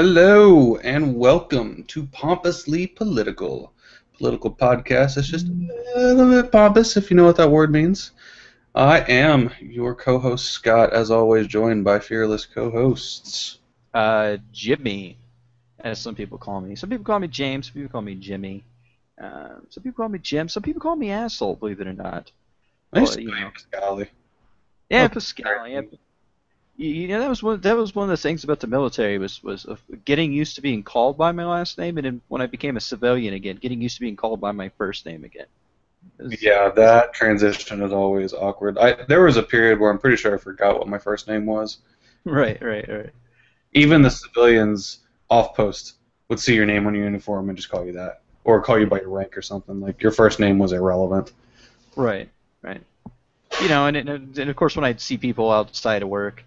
Hello and welcome to Pompously Political. Political podcast. It's just a little bit pompous, if you know what that word means. I am your co-host Scott, as always, joined by fearless co-hosts. Jimmy, as some people call me. Some people call me James. Some people call me Jimmy. Some people call me Jim. Some people call me asshole. Believe it or not. Nice, Well, Scally. yeah, Oh, Pascal. Yeah, that was one of the things about the military was getting used to being called by my last name, and then when I became a civilian again, getting used to being called by my first name again. yeah, It's that transition is always awkward. There was a period where I'm pretty sure I forgot what my first name was. right. Even the Yeah, civilians off post would see your name on your uniform and just call you that, or call you by your rank or something. Like your first name was irrelevant. right. And of course, when I'd see people outside of work,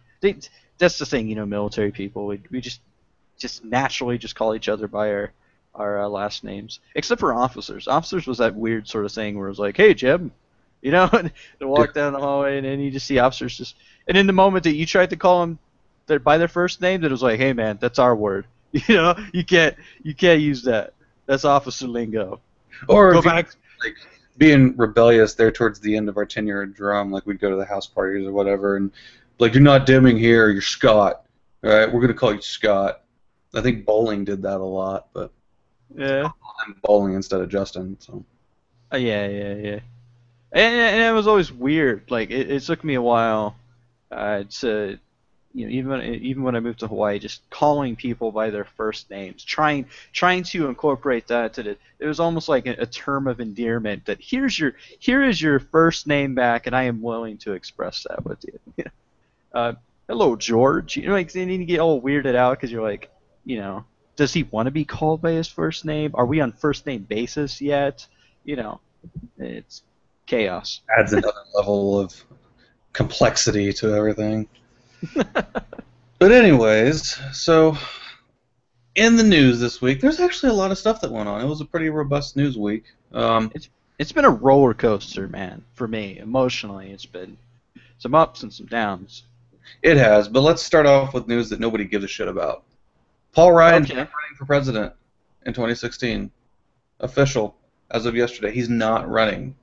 that's the thing, military people, we just naturally just call each other by our last names, except for officers. Officers was that weird sort of thing where it was like, hey, Jim, and they walk down the hallway, and then you just see officers and in the moment that you tried to call them by their first name, that it was like, hey, man, that's our word. You can't use that. That's officer lingo. Or Go if you back. like being rebellious there towards the end of our tenure at drum, like we'd go to the house parties or whatever, and like you're not dimming here, you're Scott. All right, we're gonna call you Scott. I think bowling did that a lot, but Yeah. I'm bowling instead of Justin. So Yeah. And it was always weird. Like it took me a while to, even when I moved to Hawaii, just calling people by their first names, trying to incorporate that to it was almost like a term of endearment. That here is your first name back, and I am willing to express that with you. Hello, George. Like then you get all weirded out because you're like, does he want to be called by his first name? Are we on first name basis yet? You know, it's chaos. adds another level of complexity to everything. But anyways, so in the news this week, there's actually a lot of stuff that went on. It was a pretty robust news week. It's been a roller coaster, man, for me emotionally. It's been some ups and some downs. It has, but let's start off with news that nobody gives a shit about. Paul Ryan's not Okay. running for president in 2016. Official as of yesterday. He's not running.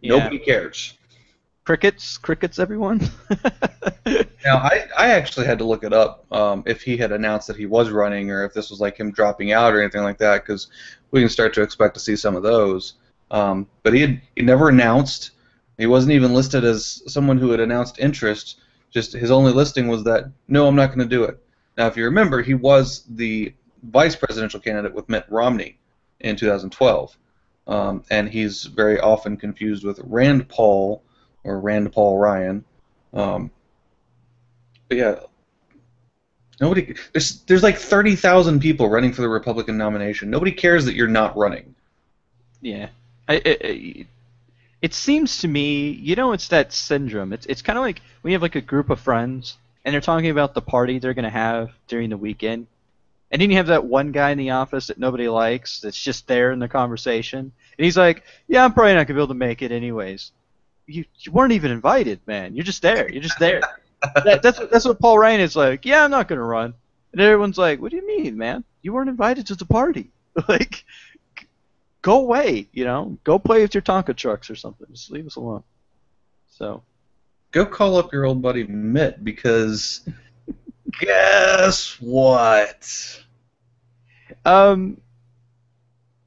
Yeah. Nobody cares. Crickets, everyone. Now, I actually had to look it up if he had announced that he was running or if this was like him dropping out or anything like that, because we can start to expect to see some of those. But he never announced. He wasn't even listed as someone who had announced interest. Just his only listing was that, no, I'm not going to do it. Now, if you remember, he was the vice presidential candidate with Mitt Romney in 2012. And he's very often confused with Rand Paul or Rand Paul Ryan. Um, but yeah, nobody. There's like 30,000 people running for the Republican nomination. Nobody cares that you're not running. Yeah. It seems to me, it's that syndrome. It's kind of like when you have like a group of friends and they're talking about the party they're gonna have during the weekend, and then you have that one guy in the office that nobody likes that's just there in the conversation, and he's like, "Yeah, I'm probably not gonna be able to make it anyways." You weren't even invited, man. You're just there. You're just there. That's what Paul Ryan is like. Yeah, I'm not gonna run, and everyone's like, "What do you mean, man? You weren't invited to the party." Like, go away, go play with your Tonka trucks or something. Just leave us alone. So, Go call up your old buddy Mitt because guess what? um,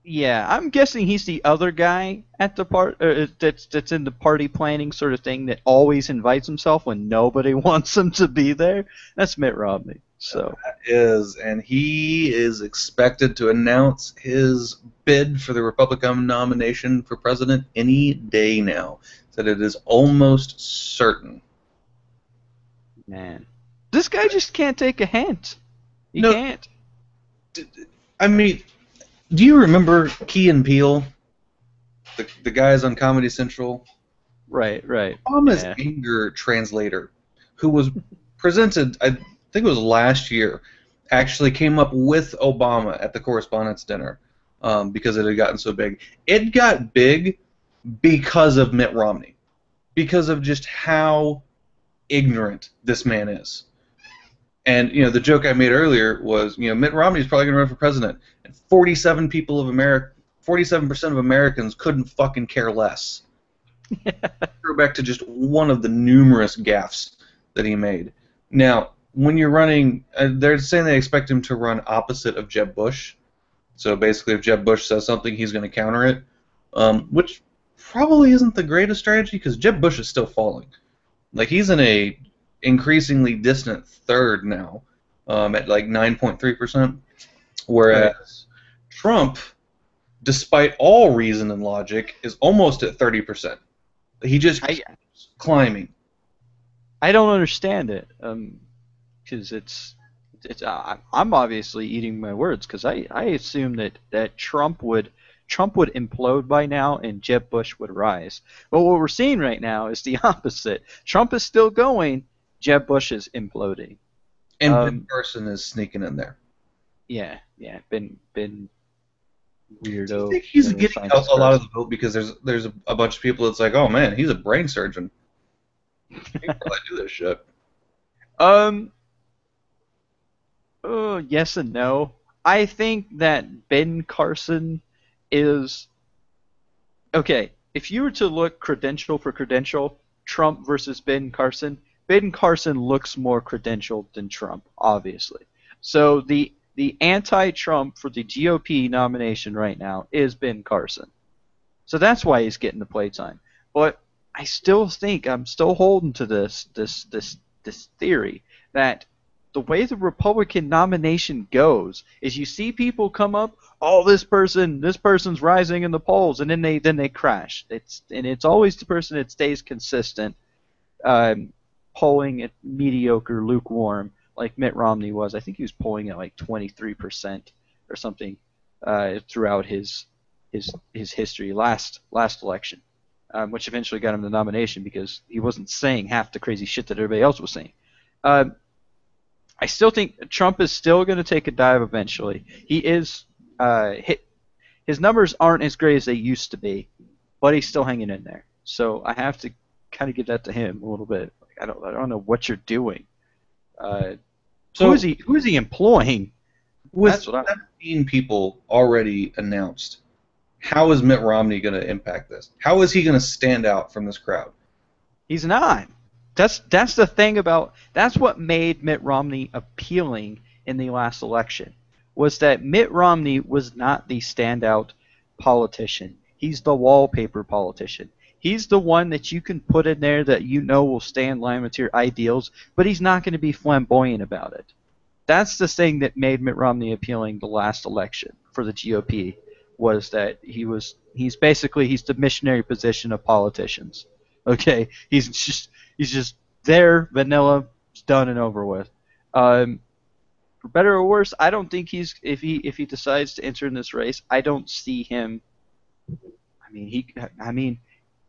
yeah, I'm guessing he's the other guy at the that's in the party planning sort of thing that always invites himself when nobody wants him to be there. That's Mitt Romney. So, And he is expected to announce his bid for the Republican nomination for president any day now. That it is almost certain. man, this guy just can't take a hint. He No, can't. I mean, do you remember Key and Peele, the guys on Comedy Central? Right. Obama's Yeah. anger translator, who was presented, I think it was last year, actually came up with Obama at the Correspondents' Dinner because it had gotten so big. It got big because of Mitt Romney, because of just how ignorant this man is. And the joke I made earlier was, Mitt Romney is probably going to run for president, and 47% of Americans couldn't fucking care less. Go back to just one of the numerous gaffes that he made. Now, when you're running, they're saying they expect him to run opposite of Jeb Bush. So basically, if Jeb Bush says something, he's going to counter it, which probably isn't the greatest strategy because Jeb Bush is still falling. Like, he's in a increasingly distant third now, at like 9.3%, whereas Trump, despite all reason and logic, is almost at 30%. He just keeps climbing. I don't understand it, because I'm obviously eating my words because I assume that Trump would implode by now and Jeb Bush would rise. But what we're seeing right now is the opposite. Trump is still going, Jeb Bush is imploding. And Ben Carson is sneaking in there. Yeah, Ben weirdo. I think he's getting a lot of the vote because there's a bunch of people that's like, oh man, he's a brain surgeon. He can probably do this shit. Yes and no. I think that Ben Carson is okay. If you were to look credential for credential, Trump versus Ben Carson looks more credentialed than Trump, obviously. So the anti-Trump for the GOP nomination right now is Ben Carson. So that's why he's getting the playtime. But I still think I'm still holding to this theory that the way the Republican nomination goes is you see people come up, oh, this person's rising in the polls, and then they crash. It's always the person that stays consistent, polling at mediocre, lukewarm, like Mitt Romney was. I think he was polling at like 23% or something throughout his history last election, which eventually got him the nomination because he wasn't saying half the crazy shit that everybody else was saying. I still think Trump is still going to take a dive eventually. He is his numbers aren't as great as they used to be, but he's still hanging in there. So I have to kind of give that to him a little bit. I don't know what you're doing. Who is he employing? With 17 people already announced, how is Mitt Romney going to impact this? How is he going to stand out from this crowd? He's not. That's the thing that's what made Mitt Romney appealing in the last election, was that Mitt Romney was not the standout politician. He's the wallpaper politician. He's the one that you can put in there that you know will stay in line with your ideals, but he's not going to be flamboyant about it. That's the thing that made Mitt Romney appealing the last election for the GOP, was that he's the missionary position of politicians. Okay, he's just there, vanilla, it's done and over with. For better or worse, I don't think if he decides to enter in this race, I don't see him. I mean,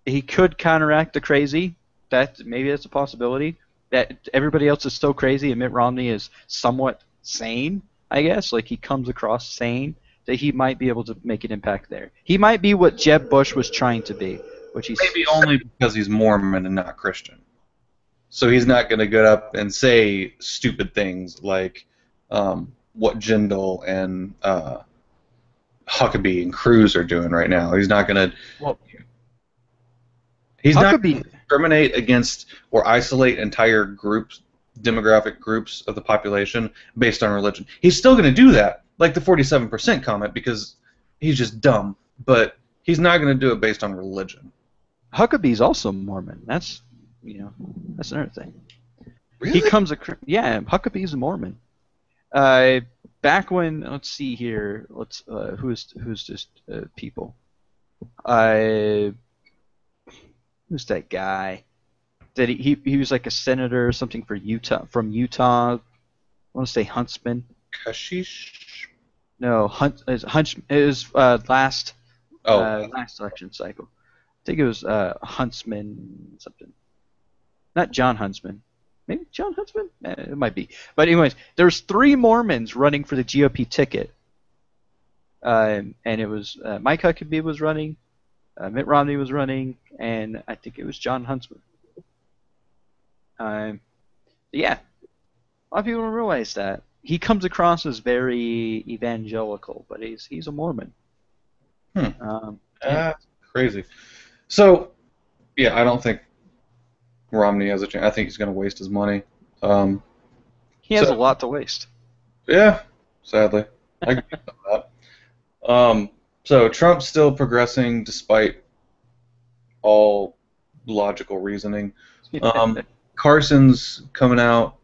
he could counteract the crazy. Maybe that's a possibility. That everybody else is so crazy and Mitt Romney is somewhat sane, I guess. Like, he comes across sane, that he might be able to make an impact there. He might be what Jeb Bush was trying to be, which he's maybe only because he's Mormon and not Christian. So he's not going to get up and say stupid things like what Jindal and Huckabee and Cruz are doing right now. He's not going to. Well, he's not going to discriminate against or isolate entire groups, demographic groups of the population based on religion. He's still going to do that, like the 47% comment, because he's just dumb. But he's not going to do it based on religion. Huckabee's also Mormon. That's another thing. Really? Huckabee's a Mormon. Back when, let's see here, who's this people? Who's that guy? That he was like a senator or something from Utah. I want to say Huntsman. Kashish? No, it was last election cycle. I think it was Huntsman something. Not John Huntsman. Maybe John Huntsman? It might be. But anyways, there's 3 Mormons running for the GOP ticket. And it was Mike Huckabee was running, Mitt Romney was running, and I think it was John Huntsman. Yeah. A lot of people don't realize that. He comes across as very evangelical, but he's a Mormon. Hmm. Yeah. Crazy. So, yeah, I don't think Romney has a chance. I think he's going to waste his money. Um, He has a so, lot to waste. yeah, sadly. I agree with that. So Trump's still progressing despite all logical reasoning. Carson's coming out.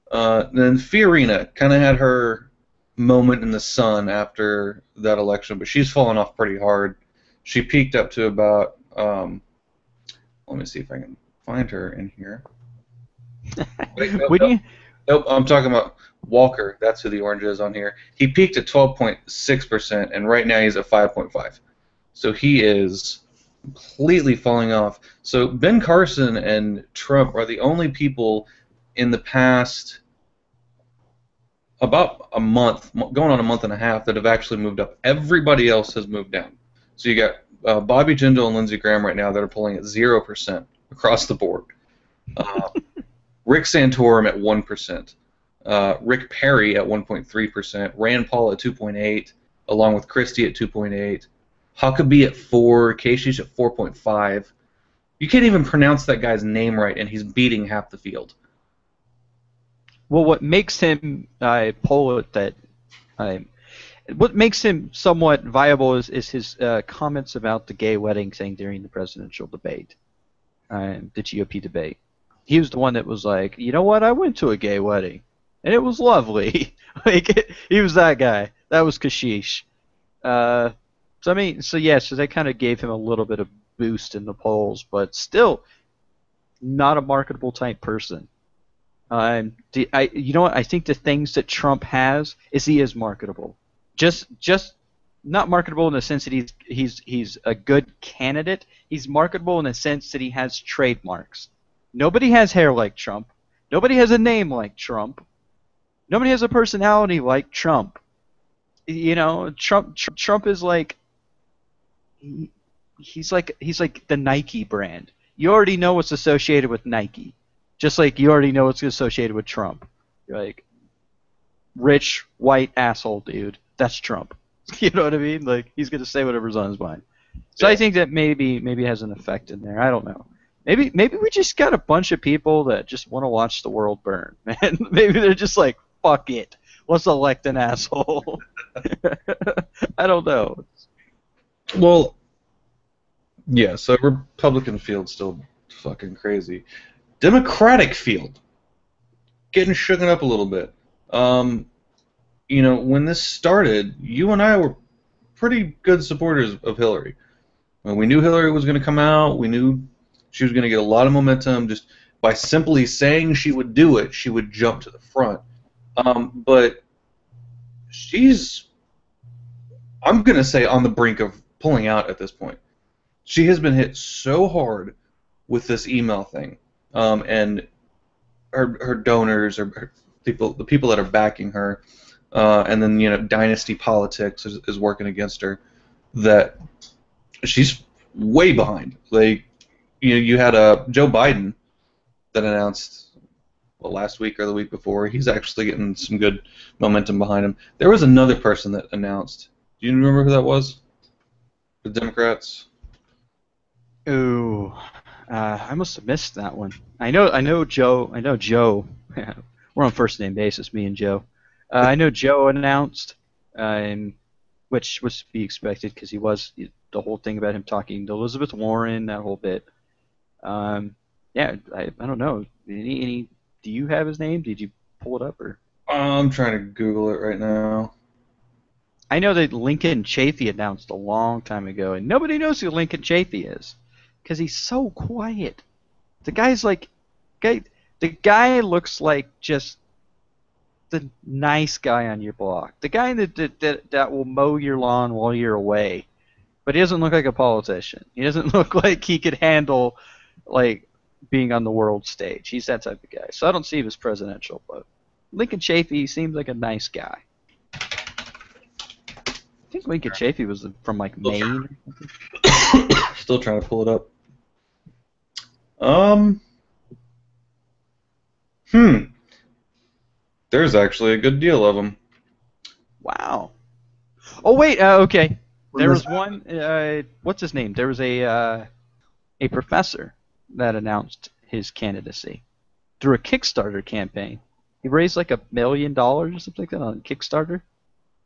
Then Fiorina kind of had her moment in the sun after that election, but she's fallen off pretty hard. She peaked up to about. Let me see if I can find her in here. Wait, nope, Would nope, you? nope. I'm talking about Walker. That's who the orange is on here. He peaked at 12.6%, and right now he's at 5.5. So he is completely falling off. So Ben Carson and Trump are the only people in the past about a month, going on a month and a half, that have actually moved up. Everybody else has moved down. So you got Bobby Jindal and Lindsey Graham right now that are pulling at 0% across the board. Rick Santorum at 1%. Rick Perry at 1.3%. Rand Paul at 2.8%, along with Christie at 2.8%. Huckabee at 4%. Kasich at 4.5%. You can't even pronounce that guy's name right, and he's beating half the field. Well, what makes him what makes him somewhat viable is his comments about the gay wedding thing during the presidential debate, the GOP debate. He was the one that was like, you know what, I went to a gay wedding, and it was lovely. He was that guy. That was Kashish. So they kind of gave him a little bit of boost in the polls, but still not a marketable type person. You know what? I think the things that Trump has is he is marketable. Just not marketable in the sense that he's a good candidate. He's marketable in the sense that he has trademarks. Nobody has hair like Trump. Nobody has a name like Trump. Nobody has a personality like Trump. You know, Trump is like he's like the Nike brand. You already know what's associated with Nike. Just like you already know what's associated with Trump. You're like, rich, white asshole dude. That's Trump. You know what I mean? Like, he's going to say whatever's on his mind. So yeah. I think that maybe has an effect in there. I don't know. Maybe we just got a bunch of people that just want to watch the world burn, man. Maybe they're just like, fuck it. Let's elect an asshole. I don't know. Well, yeah, so Republican field's still fucking crazy. Democratic field getting shooken up a little bit. You know, when this started, you and I were pretty good supporters of Hillary. When we knew Hillary was going to come out, we knew she was going to get a lot of momentum. Just by simply saying she would do it, she would jump to the front. But she's, I'm going to say, on the brink of pulling out at this point. She has been hit so hard with this email thing. And her donors, or the people that are backing her, and then dynasty politics is working against her, that she's way behind. Like, you had Joe Biden that announced last week or the week before. He's actually getting some good momentum behind him. There was another person that announced. Do you remember who that was? The Democrats. Ooh. I must have missed that one. I know Joe. We're on first name basis, me and Joe. I know Joe announced, which was to be expected because he was the whole thing about him talking to Elizabeth Warren, that whole bit. Yeah, I don't know. Any? Do you have his name? Did you pull it up or? I'm trying to Google it right now. I know that Lincoln Chafee announced a long time ago, and nobody knows who Lincoln Chafee is. Because he's so quiet. The guy's like, the guy looks like just the nice guy on your block. The guy that will mow your lawn while you're away. But he doesn't look like a politician. He doesn't look like he could handle, like, being on the world stage. He's that type of guy. So I don't see him as presidential, but Lincoln Chafee seems like a nice guy. I think Lincoln Chafee was from, like, Maine or something. Still trying to pull it up. There's actually a good deal of them. Wow. Oh wait, okay. When There this was one. What's his name? There was a professor that announced his candidacy through a Kickstarter campaign. He raised like $1 million or something like that on Kickstarter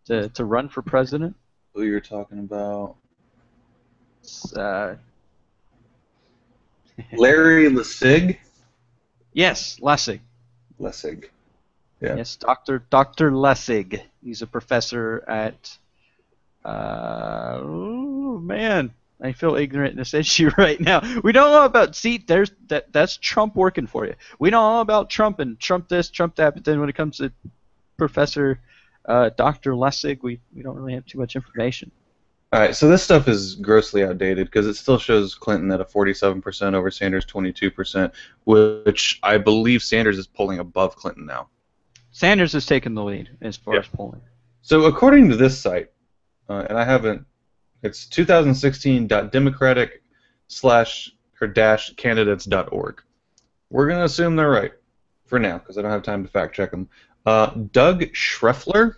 to run for president. who you're talking about? Uh, Larry Lessig? yes, Lessig. Lessig. Yeah. Yes, Dr. Lessig. He's a professor at. Oh man, I feel ignorant in this issue right now. We don't know about. See, that's Trump working for you. We know all about Trump and Trump this, Trump that, but then when it comes to Professor Dr. Lessig, we don't really have too much information. All right, so this stuff is grossly outdated because it still shows Clinton at a 47% over Sanders 22%, which I believe Sanders is polling above Clinton now. Sanders has taken the lead as far as polling. So according to this site, and I haven't, it's 2016.democratic/candidates.org. We're going to assume they're right for now because I don't have time to fact check them. Doug Schreffler.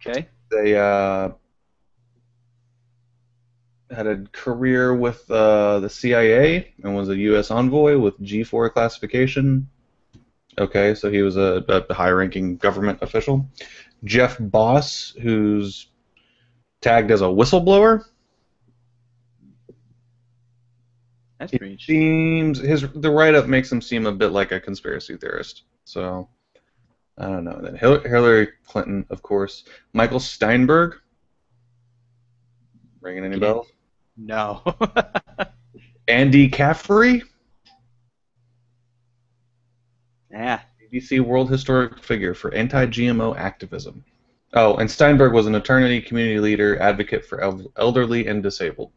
Okay. They had a career with the CIA and was a U.S. envoy with G4 classification. Okay, so he was a high-ranking government official. Jeff Boss, who's tagged as a whistleblower. That's pretty interesting. The write-up makes him seem a bit like a conspiracy theorist. So I don't know. Then Hillary Clinton, of course. Michael Steinberg. Ringing any bells? No. Andy Caffrey. Yeah. BBC World Historic Figure for anti-GMO activism. Oh, and Steinberg was an attorney, community leader, advocate for elderly and disabled.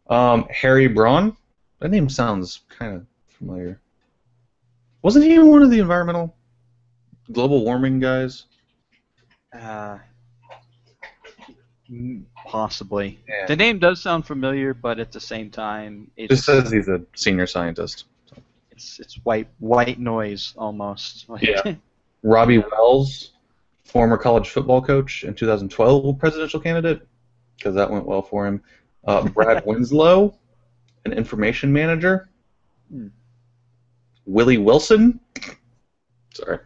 Harry Braun. That name sounds kind of familiar. Wasn't he one of the environmental global warming guys? Possibly. Yeah. The name does sound familiar, but at the same time, It just says he's a senior scientist. It's white noise almost. Yeah. Robbie Wells, former college football coach and 2012 presidential candidate, because that went well for him. Brad Winslow, an information manager. Willie Wilson. Sorry.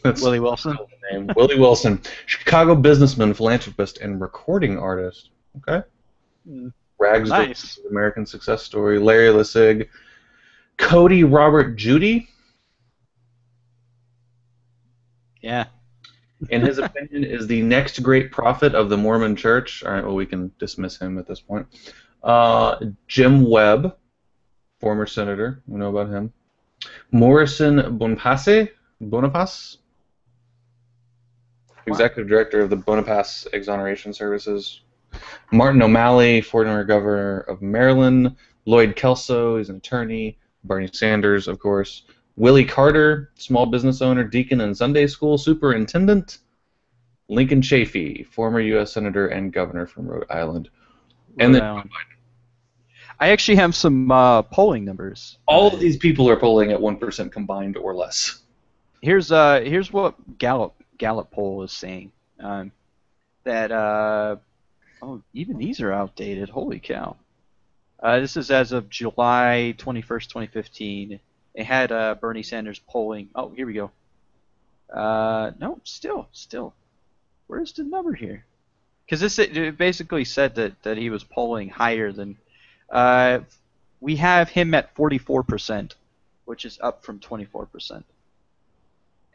That's Willie Wilson. Name. Willie Wilson, Chicago businessman, philanthropist, and recording artist. Okay. Rags Nice. American Success Story. Larry Lessig. Cody Robert Judy. Yeah. In his opinion, is the next great prophet of the Mormon Church. All right, well, we can dismiss him at this point. Jim Webb, former senator. We know about him. Morrison Boniface, executive director of the Boniface Exoneration Services. Martin O'Malley, former governor of Maryland. Lloyd Kelso, he's an attorney. Bernie Sanders, of course. Willie Carter, small business owner, deacon and Sunday school superintendent. Lincoln Chafee, former U.S. senator and governor from Rhode Island. And then I actually have some polling numbers. All of these people are polling at 1% combined or less. Here's what Gallup poll is saying. That even these are outdated. Holy cow! This is as of July 21st, 2015. They had Bernie Sanders polling. Oh, here we go. No, still. Where's the number here? Because it basically said that he was polling higher than. We have him at 44%, which is up from 24%.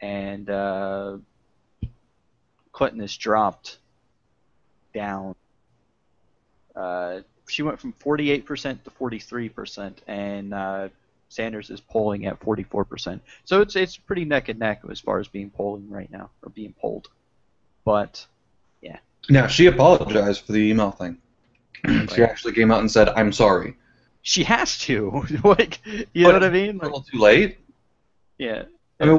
And Clinton has dropped down. She went from 48% to 43%, and Sanders is polling at 44%. So it's pretty neck and neck as far as being polling right now, or being polled. But, yeah. Now, she apologized for the email thing. She actually came out and said, "I'm sorry." She has to. Like, you know what I mean? A little too late. Yeah. I mean,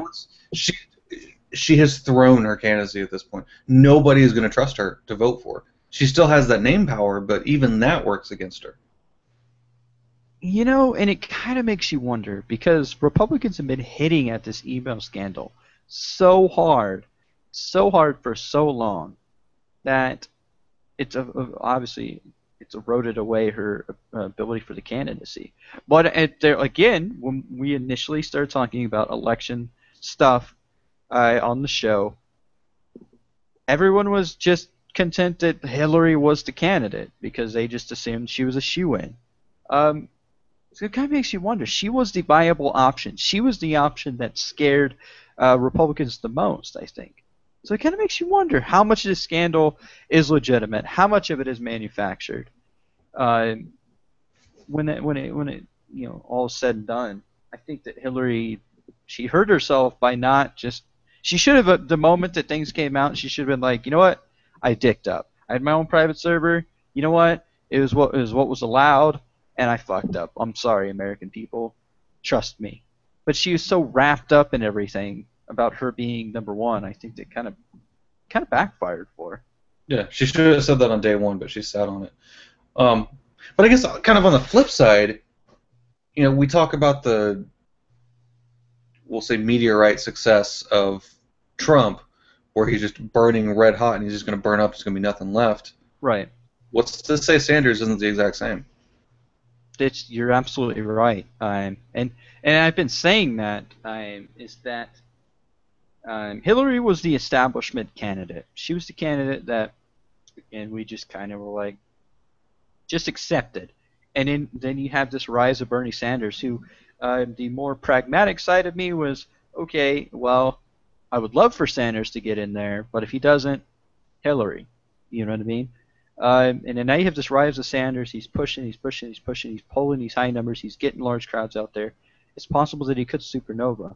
she has thrown her candidacy at this point. Nobody is going to trust her to vote for her. She still has that name power, but even that works against her. And it kind of makes you wonder because Republicans have been hitting at this email scandal so hard for so long that it's obviously it's eroded away her ability for the candidacy. But there again, when we initially started talking about election stuff on the show, everyone was just content that Hillary was the candidate because they just assumed she was a shoo-in. Um, so it kind of makes you wonder. She was the viable option. She was the option that scared Republicans the most, I think. So it kind of makes you wonder how much of this scandal is legitimate, how much of it is manufactured. Uh, when it all is said and done, I think that Hillary, she hurt herself by not just. She should have the moment that things came out. She should have been like, you know what, I dicked up. I had my own private server. You know what, it was what was allowed, and I fucked up. I'm sorry, American people. Trust me. But she was so wrapped up in everything about her being number one. I think that kind of backfired for her. Yeah, she should have said that on day one, but she sat on it. Um, but I guess kind of on the flip side, we talk about the, we'll say, meteorite success of Trump, where he's just burning red hot and he's just going to burn up. There's going to be nothing left. Right. What's to say Sanders isn't the exact same? You're absolutely right. And I've been saying that is that Hillary was the establishment candidate. She was the candidate that, and we just kind of were like, just accepted. And then you have this rise of Bernie Sanders, who the more pragmatic side of me was, okay, well, I would love for Sanders to get in there, but if he doesn't, Hillary. You know what I mean? And then now you have this rise of Sanders. He's pushing, he's polling these high numbers, he's getting large crowds out there. It's possible that he could supernova.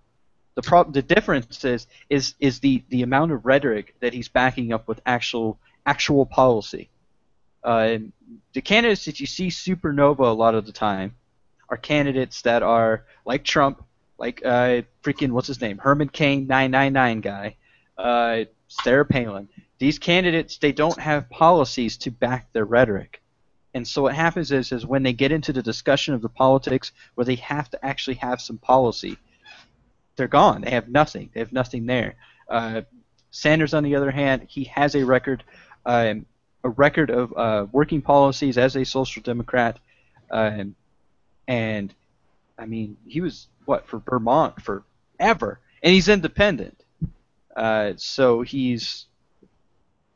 The difference is the amount of rhetoric that he's backing up with actual policy. The candidates that you see supernova a lot of the time are candidates that are like Trump, like freaking what's his name, Herman Cain 999 guy, Sarah Palin. These candidates, they don't have policies to back their rhetoric. And so what happens is when they get into the discussion of the politics where they have to actually have some policy, they're gone. They have nothing. They have nothing there. Sanders, on the other hand, he has a record of working policies as a social democrat, and I mean he was for Vermont forever, and he's independent. So he's,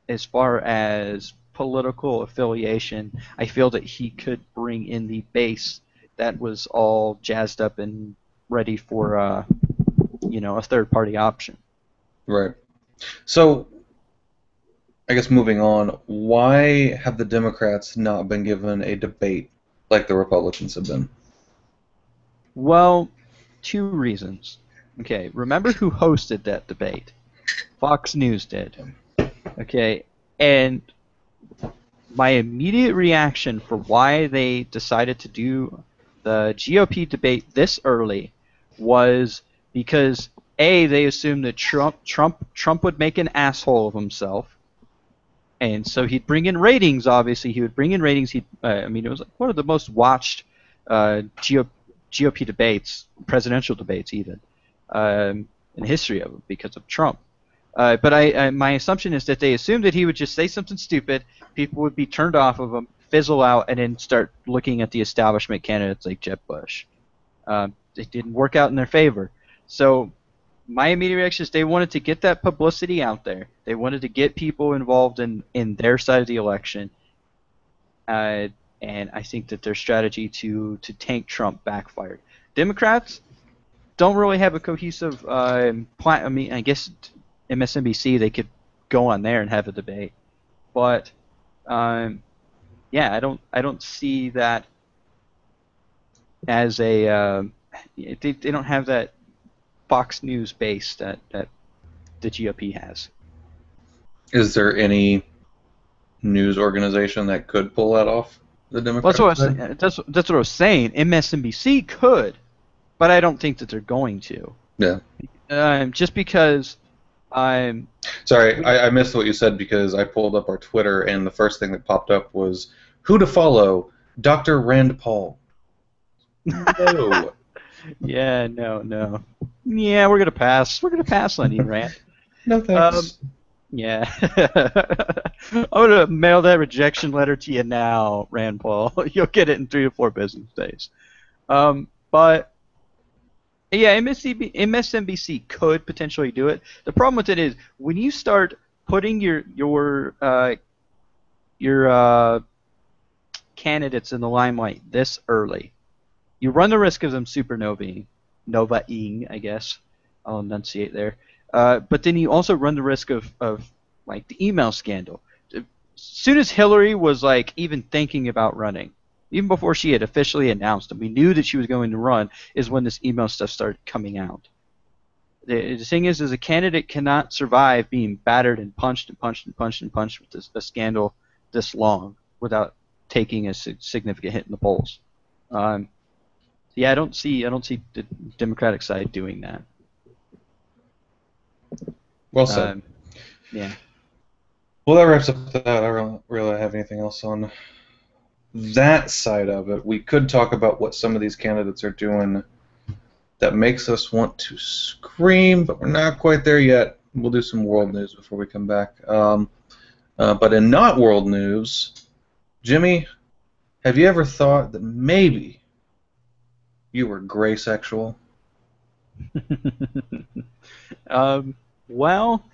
as far as political affiliation, I feel that he could bring in the base that was all jazzed up and ready for a third-party option. Right. So, I guess moving on, why have the Democrats not been given a debate like the Republicans have been? Well, two reasons. Okay, remember who hosted that debate? Fox News did. Okay, and my immediate reaction for why they decided to do the GOP debate this early was because A, they assumed that Trump would make an asshole of himself, and so he'd bring in ratings. Obviously, he would bring in ratings. It was like one of the most watched GOP debates, presidential debates even, in the history of it because of Trump. But my assumption is that they assumed that he would just say something stupid, people would be turned off of him, fizzle out, and then start looking at the establishment candidates like Jeb Bush. It didn't work out in their favor. So my immediate reaction is they wanted to get that publicity out there. They wanted to get people involved in their side of the election. And I think that their strategy to tank Trump backfired. Democrats don't really have a cohesive plan. I mean, I guess MSNBC, they could go on there and have a debate, but I don't see that as a they don't have that Fox News base that the GOP has. Is there any news organization that could pull that off? The Democrats. Well, that's what I was saying. MSNBC could, but I don't think that they're going to. Yeah. Just because. Sorry, I missed what you said because I pulled up our Twitter and the first thing that popped up was who to follow, Dr. Rand Paul. No. Yeah, no, no. Yeah, we're gonna pass. We're gonna pass on you, Rand. No Um, thanks. yeah. I'm gonna mail that rejection letter to you now, Rand Paul. You'll get it in 3 to 4 business days. But yeah, MSNBC could potentially do it. The problem with it is when you start putting your candidates in the limelight this early, you run the risk of them novaing, I guess. I'll enunciate there. But then you also run the risk of like the email scandal. As soon as Hillary was like even thinking about running, even before she had officially announced and we knew that she was going to run, is when this email stuff started coming out. The thing is a candidate cannot survive being battered and punched and punched and punched and punched with a scandal this long without taking a significant hit in the polls. Um, yeah, I don't see the Democratic side doing that. Well said. Um, yeah. Well, that wraps up that. I don't really have anything else on that side of it. We could talk about what some of these candidates are doing that makes us want to scream, but we're not quite there yet. We'll do some world news before we come back. But in not world news, Jimmy, have you ever thought that maybe you were gray sexual? Well,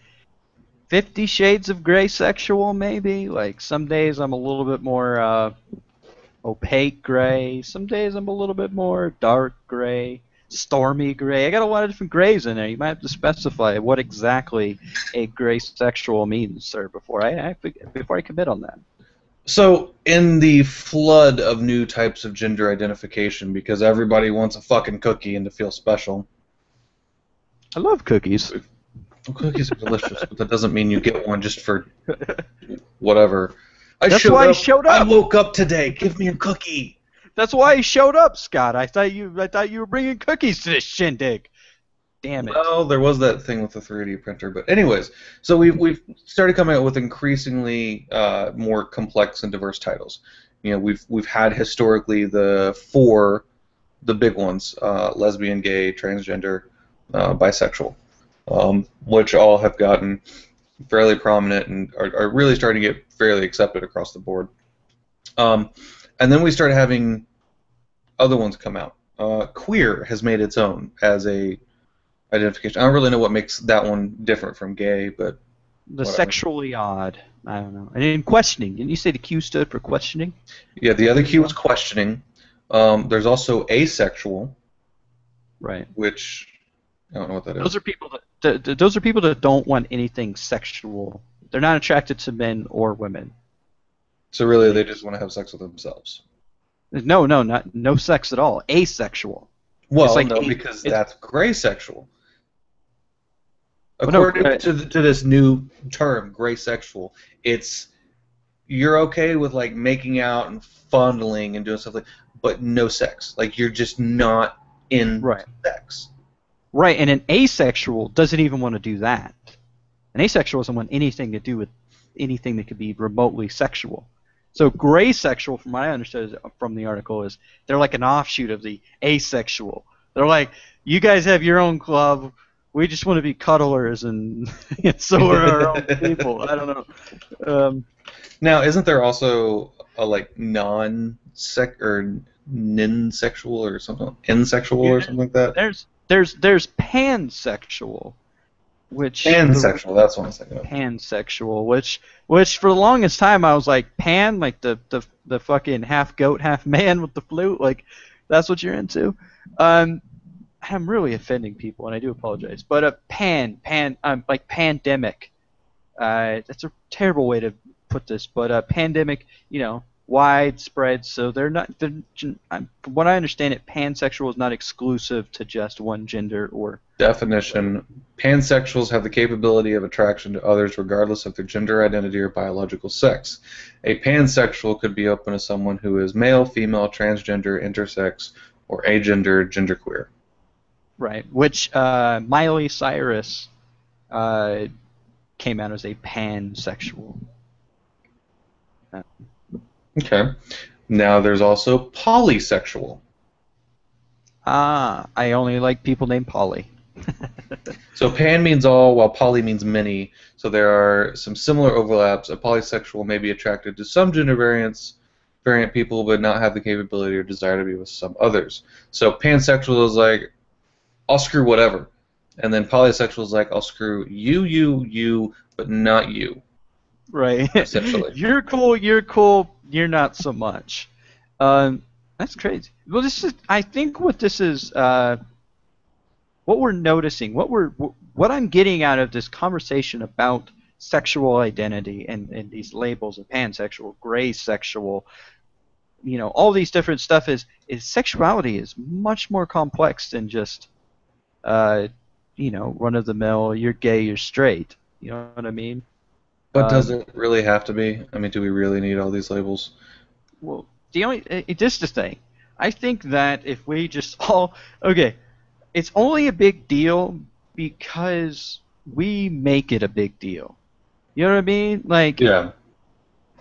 50 Shades of Grey sexual, maybe. Like some days I'm a little bit more opaque gray. Some days I'm a little bit more dark gray, stormy gray. I got a lot of different grays in there. You might have to specify what exactly a gray sexual means, sir, before I commit on that. So, in the flood of new types of gender identification, because everybody wants a fucking cookie and to feel special. I love cookies. Well, cookies are delicious, but that doesn't mean you get one just for whatever. That's why he showed I up. woke up today. Give me a cookie. That's why he showed up, Scott. I thought you were bringing cookies to this shindig. Damn it. Well, there was that thing with the 3D printer, but anyways, so we've started coming out with increasingly more complex and diverse titles. You know, we've had historically the big ones: lesbian, gay, transgender, bisexual, which all have gotten fairly prominent and are really starting to get fairly accepted across the board. And then we started having other ones come out. Queer has made its own as a identification. I don't really know what makes that one different from gay, but The whatever. sexually odd. I don't know. And in questioning, didn't you say the Q stood for questioning? Yeah, the other Q was questioning. There's also asexual, Right. which I don't know what that is. Those are people that don't want anything sexual. They're not attracted to men or women. So really, they just want to have sex with themselves. No sex at all. Asexual. Well, like no, because that's gray sexual. Well, no, According to this new term, gray sexual, it's you're okay with like making out and fondling and doing stuff like, but no sex. Like you're just not in Right. sex. Right, and an asexual doesn't even want to do that. An asexual doesn't want anything to do with anything that could be remotely sexual. So gray sexual, from what I understood from the article, is they're like an offshoot of the asexual. They're like, you guys have your own club. We just want to be cuddlers, and so are our own people. I don't know. Now, isn't there also a like non-sex or nin-sexual or something, insexual or something like that? There's pansexual, which Pansexual. That's what I'm thinking of. pansexual, which for the longest time I was like pan, like the fucking half goat, half man with the flute, like that's what you're into. I'm really offending people, and I do apologize. But like pandemic. That's a terrible way to put this, but pandemic, widespread. So they're not. From what I understand, pansexual is not exclusive to just one gender or. Definition: pansexuals have the capability of attraction to others regardless of their gender identity or biological sex. A pansexual could be open to someone who is male, female, transgender, intersex, or agender, genderqueer. Right, which Miley Cyrus came out as a pansexual. Okay. Now there's also polysexual. Ah, I only like people named Polly. So pan means all, while poly means many. So there are some similar overlaps. A polysexual may be attracted to some gender variant people, but not have the capability or desire to be with some others. So pansexual is like, I'll screw whatever. And then polysexual is like, I'll screw you, but not you, Right. essentially. You're cool, you're not so much. Um, that's crazy. Well, this is, I think what this is, what we're noticing, what I'm getting out of this conversation about sexual identity and these labels of pansexual, gray sexual, all these different stuff is sexuality is much more complex than just, uh, run of the mill, you're gay, you're straight. You know what I mean? But does Um, it really have to be? I mean, do we really need all these labels? well, this the thing. I think that if we just all, okay, it's only a big deal because we make it a big deal. You know what I mean? Like, Yeah.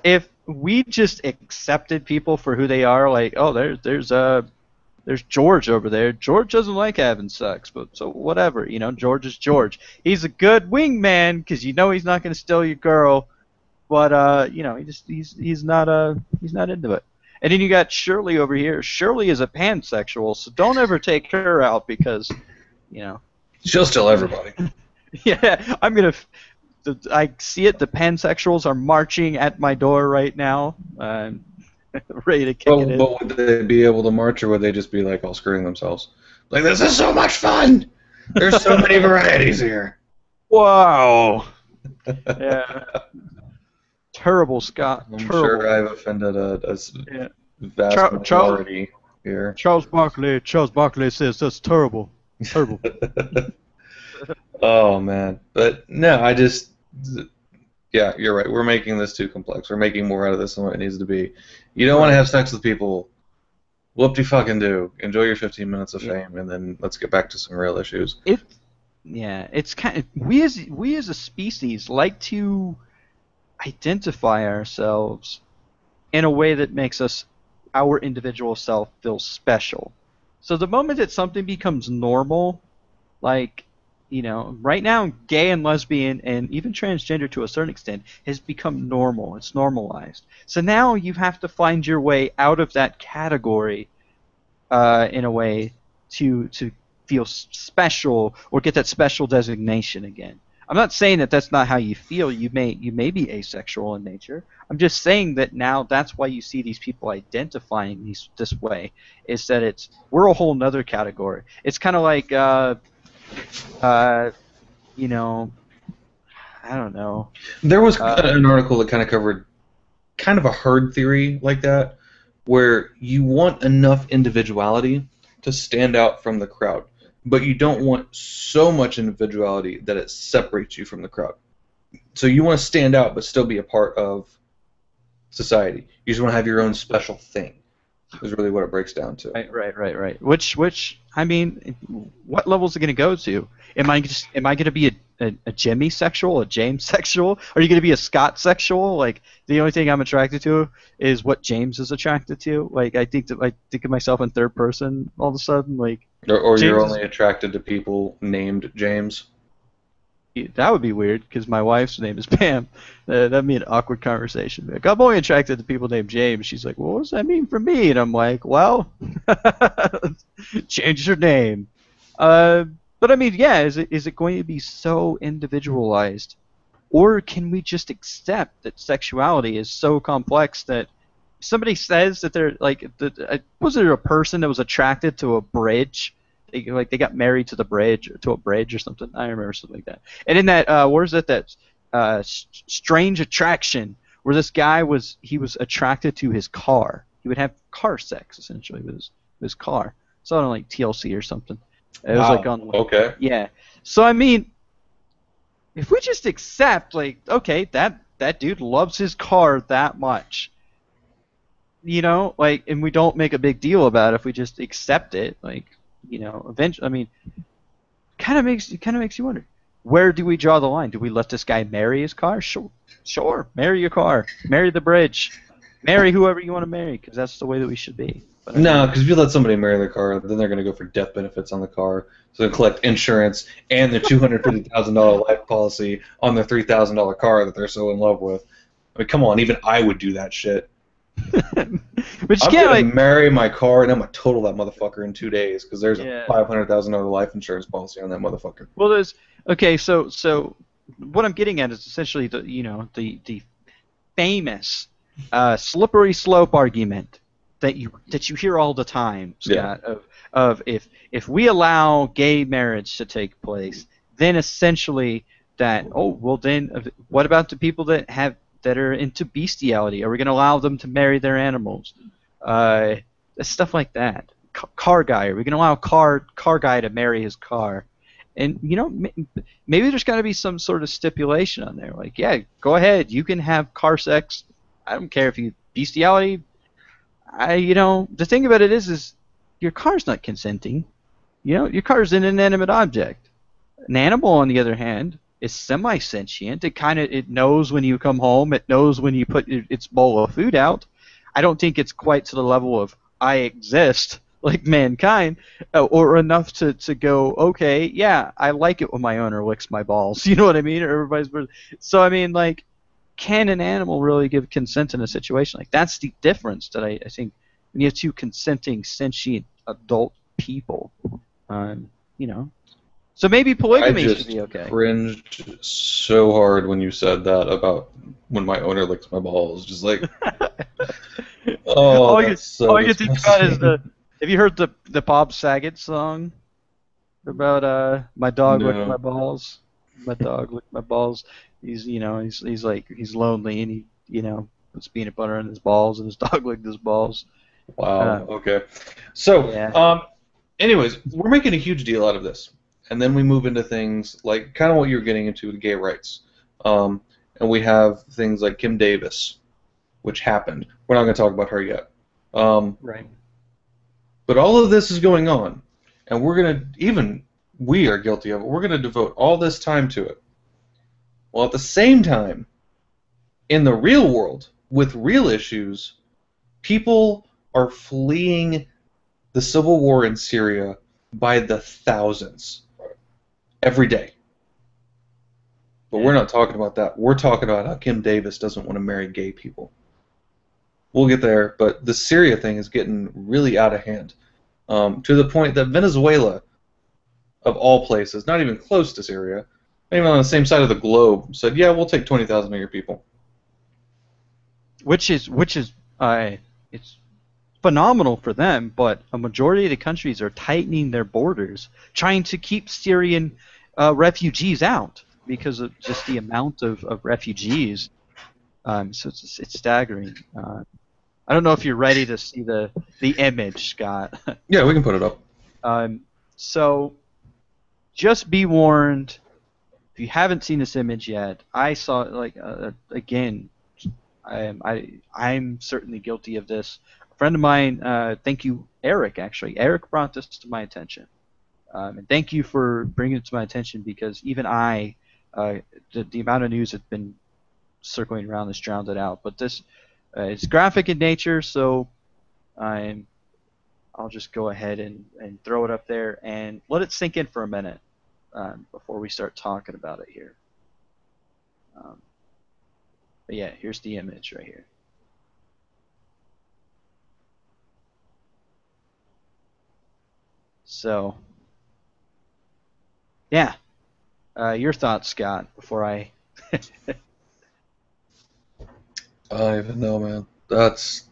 if we just accepted people for who they are, like, oh, there's George over there. George doesn't like having sex, but so whatever, George is George. He's a good wingman because he's not going to steal your girl, but he's not into it. And then you got Shirley over here. Shirley is a pansexual, so don't ever take her out because, you know, She'll still everybody. yeah, I see it. The pansexuals are marching at my door right now, ready to kick it in. But would they be able to march, or would they just be like all screwing themselves? Like, this is so much fun! There's so many varieties here. Wow. Yeah. Terrible, Scott. I'm Terrible. sure I've offended a Yeah. vast majority here. Charles Barkley says that's terrible. Terrible. Oh, man. But no, yeah, you're right. We're making this too complex. We're making more out of this than what it needs to be. You don't want to have sex with people. Whoop-de-fucking-do. Enjoy your 15 minutes of fame, and then let's get back to some real issues. It's kind of we as a species like to identify ourselves in a way that makes our individual self feel special. So the moment that something becomes normal, like, right now, gay and lesbian and even transgender to a certain extent has become normal. It's normalized. So now you have to find your way out of that category in a way to feel special or get that special designation again. I'm not saying that that's not how you feel. You may be asexual in nature. I'm just saying that now that's why you see these people identifying this way, is that we're a whole nother category. It's kind of like you know, I don't know. There was an article that kind of covered kind of a herd theory like that, where you want enough individuality to stand out from the crowd, but you don't want so much individuality that it separates you from the crowd. So you want to stand out but still be a part of society. You just want to have your own special thing, is really what it breaks down to. Right. Which I mean, what level is it going to go to? Am I going to be a Jimmy sexual, a James sexual? Are you going to be a Scott sexual? Like, the only thing I'm attracted to is what James is attracted to. Like, I think of myself in third person all of a sudden. Like, Or you're only attracted to people named James. that would be weird because my wife's name is Pam. That'd be an awkward conversation. Like, I'm only attracted to people named James. She's like, well, what does that mean for me? And I'm like, well, change your name. But I mean, yeah, is it going to be so individualized, or can we just accept that sexuality is so complex that somebody says that they're like, was there a person that was attracted to a bridge? They got married to a bridge or something. I remember something like that. And in that, where's that Strange Attraction, where this guy was attracted to his car. He would have car sex essentially with his car. Saw it on like TLC or something. It was like on. Okay. Yeah. So I mean, if we just accept, like, okay, that dude loves his car that much, like, and we don't make a big deal about it, if we just accept it, like, eventually, I mean, kind of makes you wonder, where do we draw the line? Do we let this guy marry his car? Sure, marry your car, marry the bridge, marry whoever you want to marry, because that's the way that we should be. But I No, mean, because if you let somebody marry their car, then they're going to go for death benefits on the car. So they collect insurance and their $250,000 life policy on their $3,000 car that they're so in love with. I mean, come on, even I would do that shit. but you I'm can't gonna like, marry my car and I'm gonna total that motherfucker in 2 days because there's a yeah. $500,000 life insurance policy on that motherfucker. Well, there's okay. So what I'm getting at is essentially the famous slippery slope argument that you hear all the time, Yeah, Scott, of if we allow gay marriage to take place, then essentially that well then what about the people that are into bestiality? Are we going to allow them to marry their animals? Uh, Stuff like that. Car guy, are we going to allow car guy to marry his car? And maybe there's got to be some sort of stipulation on there, like yeah, go ahead, you can have car sex. I don't care if you bestiality. The thing about it is your car's not consenting. Your car's an inanimate object. An animal, on the other hand, is semi-sentient. It knows when you come home. It knows when you put its bowl of food out. I don't think it's quite to the level of I exist like mankind, or enough to go, okay, yeah, I like it when my owner licks my balls. You know what I mean? Or everybody's so I mean, like, can an animal really give consent in a situation like that's the difference that I think when you have two consenting sentient adult people, um, you know. So maybe I polygamy should just be okay. cringed so hard when you said that about when my owner licks my balls. Just like, oh, all you that's so all you think about is disgusting. have you heard the Bob Saget song about my dog licked my No. balls? My dog licked my balls. He's like he's lonely and he puts peanut butter on his balls and his dog licked his balls. Uh, Wow. Okay. So, yeah. anyways, we're making a huge deal out of this, and then we move into things like kind of what you're getting into with gay rights, and we have things like Kim Davis, which happened. We're not going to talk about her yet, Right. but all of this is going on, and we are guilty of it. We're going to devote all this time to it. Well, at the same time, in the real world, with real issues, people are fleeing the civil war in Syria by the thousands every day. But we're not talking about that. We're talking about how Kim Davis doesn't want to marry gay people. We'll get there, but the Syria thing is getting really out of hand, to the point that Venezuela, of all places, not even close to Syria, not even on the same side of the globe, said, yeah, we'll take 20,000 of your people. Which is it's phenomenal for them, but a majority of the countries are tightening their borders, trying to keep Syrian refugees out because of just the amount of refugees. So it's staggering. I don't know if you're ready to see the image, Scott. Yeah, we can put it up. So just be warned. If you haven't seen this image yet, I saw it like again. I'm certainly guilty of this. A friend of mine, thank you, Eric. Actually, Eric brought this to my attention, and thank you for bringing it to my attention because even the amount of news that's been circling around this drowned it out. But this it's graphic in nature, so I'll just go ahead and throw it up there and let it sink in for a minute before we start talking about it here. But yeah, here's the image right here. So, yeah, your thoughts, Scott, before I. I don't even know, man. That's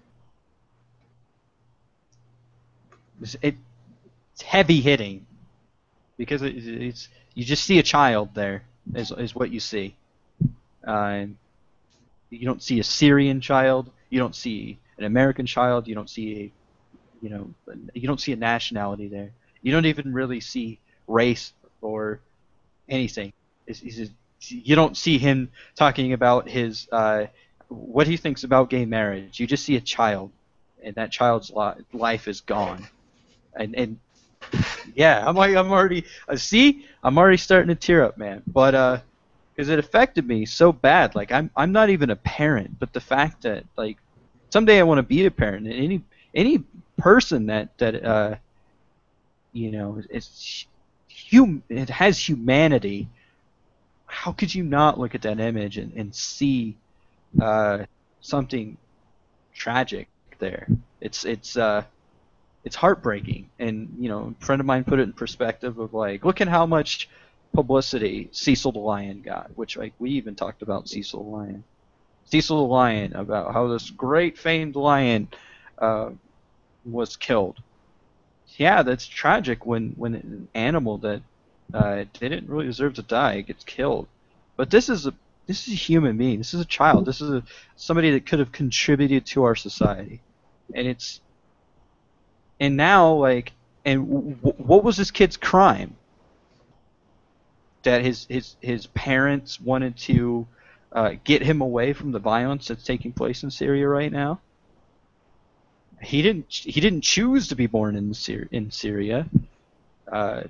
It's heavy hitting because it's you just see a child there is what you see. You don't see a Syrian child. You don't see an American child. You don't see you don't see a nationality there. You don't even really see race or anything. You don't see him talking about his what he thinks about gay marriage. You just see a child, and that child's life is gone. And yeah, I'm already I'm already starting to tear up, man. But because it affected me so bad. Like I'm not even a parent, but the fact that like someday I want to be a parent, and any person that you know, it has humanity. How could you not look at that image and see uh, something tragic there? It's heartbreaking, and you know, a friend of mine put it in perspective of like, look at how much publicity Cecil the Lion got, which like we even talked about Cecil the Lion. Cecil the Lion, about how this great famed lion uh, was killed. Yeah, that's tragic when an animal that didn't really deserve to die gets killed. But this is a human being. This is a child. This is somebody that could have contributed to our society, and it's and now like what was this kid's crime? That his parents wanted to get him away from the violence that's taking place in Syria right now. He didn't choose to be born in Syria. Uh,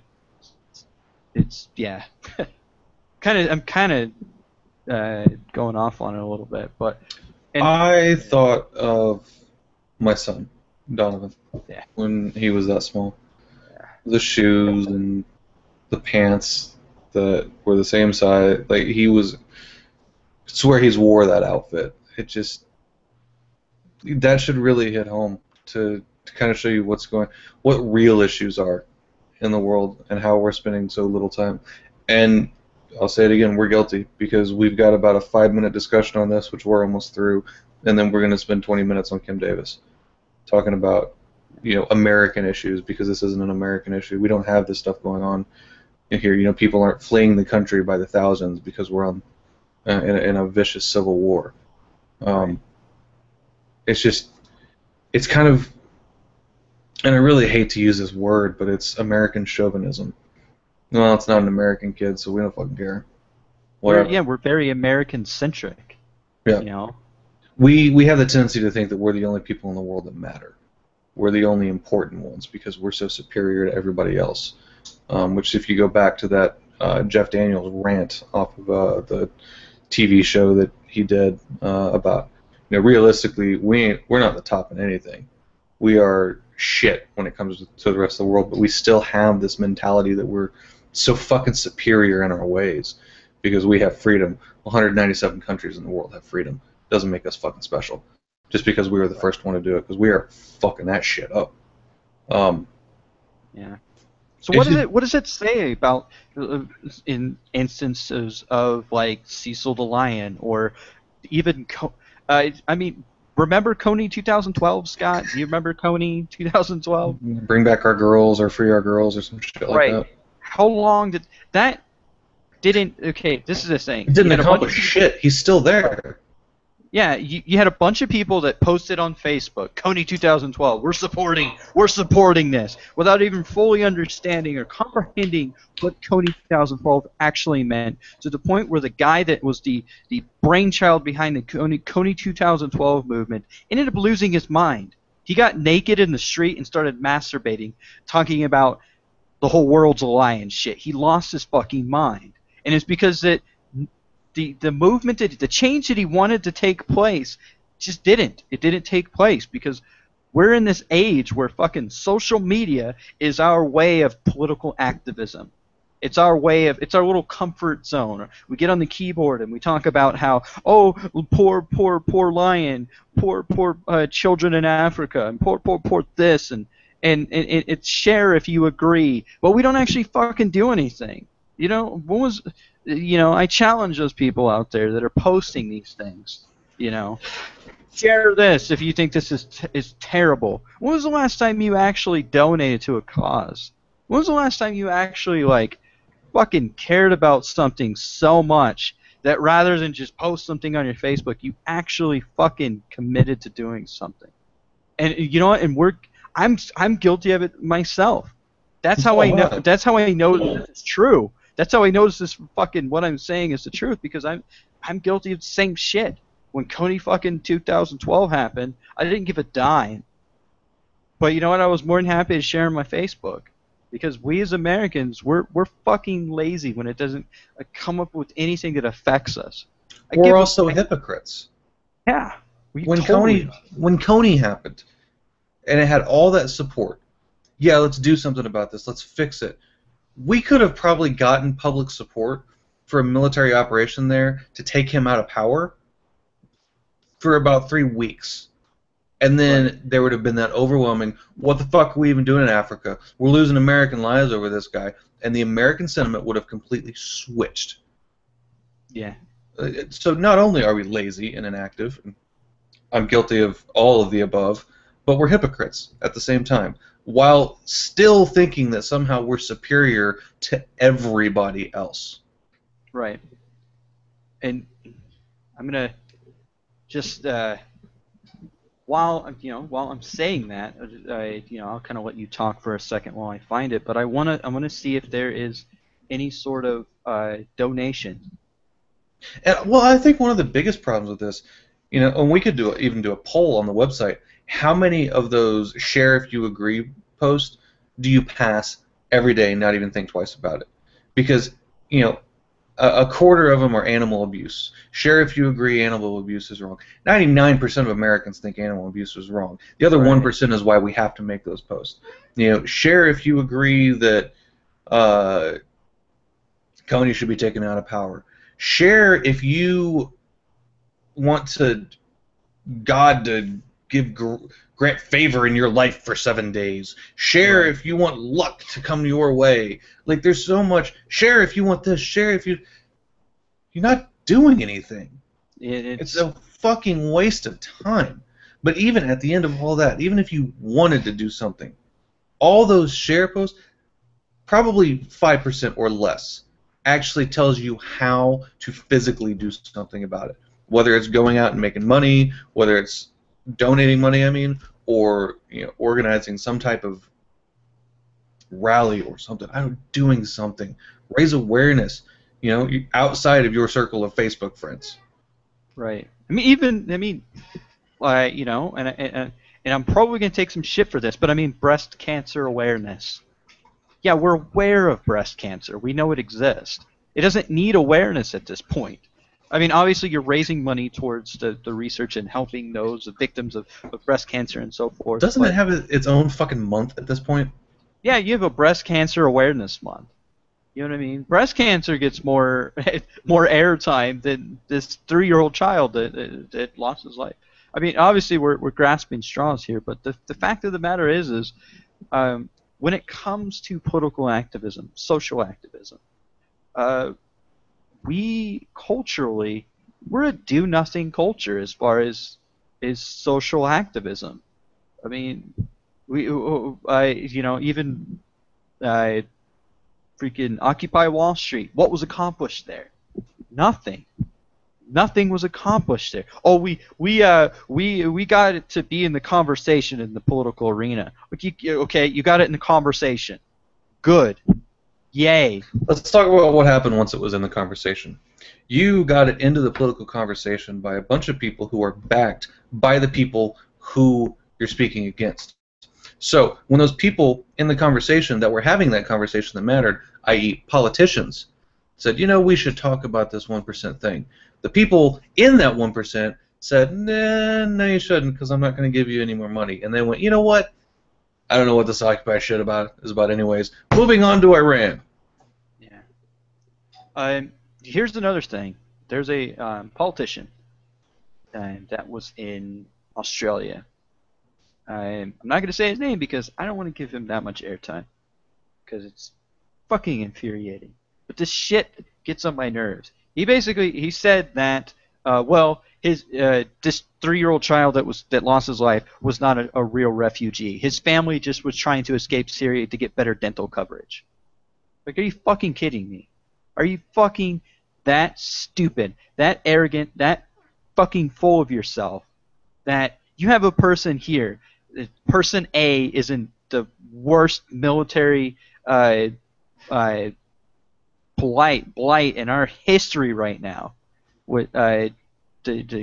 it's yeah, I'm kind of going off on it a little bit, but I thought of my son, Donovan, yeah, when he was that small. The shoes and the pants that were the same size. Like he was, I swear he's wore that outfit. It just that should really hit home to kind of show you what real issues are in the world and how we're spending so little time. And I'll say it again, we're guilty because we've got about a 5-minute discussion on this, which we're almost through, and then we're going to spend 20 minutes on Kim Davis talking about American issues because this isn't an American issue. We don't have this stuff going on here. People aren't fleeing the country by the thousands because we're on in a vicious civil war. It's kind of, and I really hate to use this word, but it's American chauvinism. Well, it's not an American kid, so we don't fucking care. We're very American centric. Yeah. We have the tendency to think that we're the only people in the world that matter. We're the only important ones because we're so superior to everybody else. Which, if you go back to that Jeff Daniels rant off of the TV show that he did about, realistically, we're not the top in anything. We are shit when it comes to the rest of the world, but we still have this mentality that we're so fucking superior in our ways because we have freedom. 197 countries in the world have freedom. Doesn't make us fucking special just because we were the first one to do it, because we are fucking that shit up. Yeah. So what does it say about in instances of like Cecil the Lion or even I mean, remember Coney 2012, Scott? Do you remember Coney 2012? Bring back our girls or free our girls or some shit like that. How long did that didn't okay, this is the thing. It didn't accomplish shit. He's still there. Yeah, you had a bunch of people that posted on Facebook, Coney 2012, we're supporting this, without even fully understanding or comprehending what Coney 2012 actually meant, to the point where the guy that was the brainchild behind the Coney 2012 movement ended up losing his mind. He got naked in the street and started masturbating, talking about the whole world's a lie and shit. He lost his fucking mind. And it's because that the movement, the change that he wanted to take place just didn't. It didn't take place because we're in this age where fucking social media is our way of political activism. It's our little comfort zone. We get on the keyboard and we talk about how, oh, poor lion, poor children in Africa, and poor this, and it's share if you agree. But we don't actually fucking do anything. I challenge those people out there that are posting these things. Share this if you think this is terrible. When was the last time you actually donated to a cause? When was the last time you actually fucking cared about something so much that rather than just post something on your Facebook, you actually fucking committed to doing something? And you know what? And I'm guilty of it myself. That's how I know. That's how I know that it's true. That's how I notice this fucking what I'm saying is the truth, because I'm guilty of the same shit. When Coney fucking 2012 happened, I didn't give a dime. But you know what? I was more than happy to share on my Facebook, because we as Americans, we're fucking lazy when it doesn't come up with anything that affects us. We're also hypocrites. Yeah. When Coney happened, and it had all that support. Yeah, let's do something about this. Let's fix it. We could have probably gotten public support for a military operation there to take him out of power for about 3 weeks. And Right. then there would have been that overwhelming, what the fuck are we even doing in Africa? We're losing American lives over this guy. And the American sentiment would have completely switched. Yeah. So not only are we lazy and inactive, and I'm guilty of all of the above, but we're hypocrites at the same time, while still thinking that somehow we're superior to everybody else. Right. And I'm gonna just while I'm saying that, I'll kind of let you talk for a second while I find it. But I wanna see if there is any sort of donation. And well, I think one of the biggest problems with this, and we could even do a poll on the website. How many of those share if you agree posts do you pass every day, not even think twice about it? Because a quarter of them are animal abuse. Share if you agree animal abuse is wrong. 99% of Americans think animal abuse is wrong. The other Right. 1% is why we have to make those posts. Share if you agree that companies should be taken out of power. Share if you want God to grant favor in your life for 7 days. Share Right. if you want luck to come your way. Like, there's so much. Share if you want this. Share if you're not doing anything. It's It's a fucking waste of time. But even at the end of all that, even if you wanted to do something, all those share posts, probably 5% or less, actually tells you how to physically do something about it. Whether it's going out and making money, whether it's donating money, or organizing some type of rally or something. Doing something. Raise awareness. Outside of your circle of Facebook friends. right. And I'm probably gonna take some shit for this, but I mean breast cancer awareness. Yeah, we're aware of breast cancer. We know it exists. It doesn't need awareness at this point. I mean, obviously, you're raising money towards the research and helping those victims of breast cancer and so forth. Doesn't it But have its own fucking month at this point? yeah, you have a breast cancer awareness month. You know what I mean? Breast cancer gets more more airtime than this 3-year-old child that lost his life. I mean, obviously, we're grasping straws here, but the fact of the matter is when it comes to political activism, social activism, uh, we culturally we're a do nothing culture as far as is social activism. I mean, even uh, freaking Occupy Wall Street. What was accomplished there? Nothing. Nothing was accomplished there. Oh, we got it to be in the conversation in the political arena. Okay, you got it in the conversation. Good. Yay. Let's talk about what happened once it was in the conversation. You got it into the political conversation by a bunch of people who are backed by the people who you're speaking against. So when those people in the conversation that were having that conversation that mattered, i.e. politicians, said, we should talk about this 1% thing, the people in that 1% said, nah, no, you shouldn't, because I'm not going to give you any more money. And they went, you know what? I don't know what this Occupy shit is about anyways. Moving on to Iran. Yeah. Here's another thing. There's a politician that was in Australia. I'm not going to say his name because I don't want to give him that much airtime because it's fucking infuriating. But this shit gets on my nerves. He said that his this 3-year-old child that lost his life was not a real refugee. His family just was trying to escape Syria to get better dental coverage. Like, are you fucking kidding me? Are you fucking that stupid, that arrogant, that fucking full of yourself that you have a person here? Person A is in the worst military blight in our history right now, with the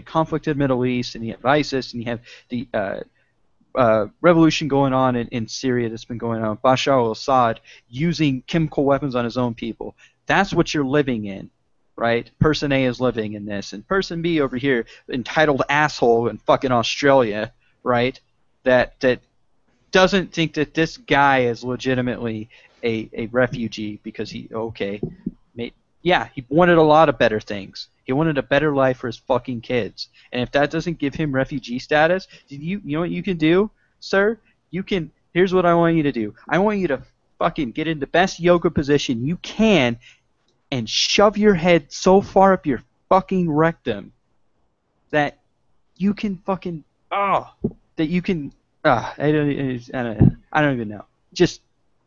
conflict in the Middle East, and you have ISIS, and you have the revolution going on in Syria that's been going on. Bashar al-Assad using chemical weapons on his own people. That's what you're living in, right? Person A is living in this, and person B over here, entitled asshole in fucking Australia, right? That doesn't think that this guy is legitimately a refugee because yeah, he wanted a lot of better things. He wanted a better life for his fucking kids. And if that doesn't give him refugee status, you know what you can do, sir? Here's what I want you to do. I want you to fucking get in the best yoga position you can and shove your head so far up your fucking rectum that you can fucking that you can I don't even know. Just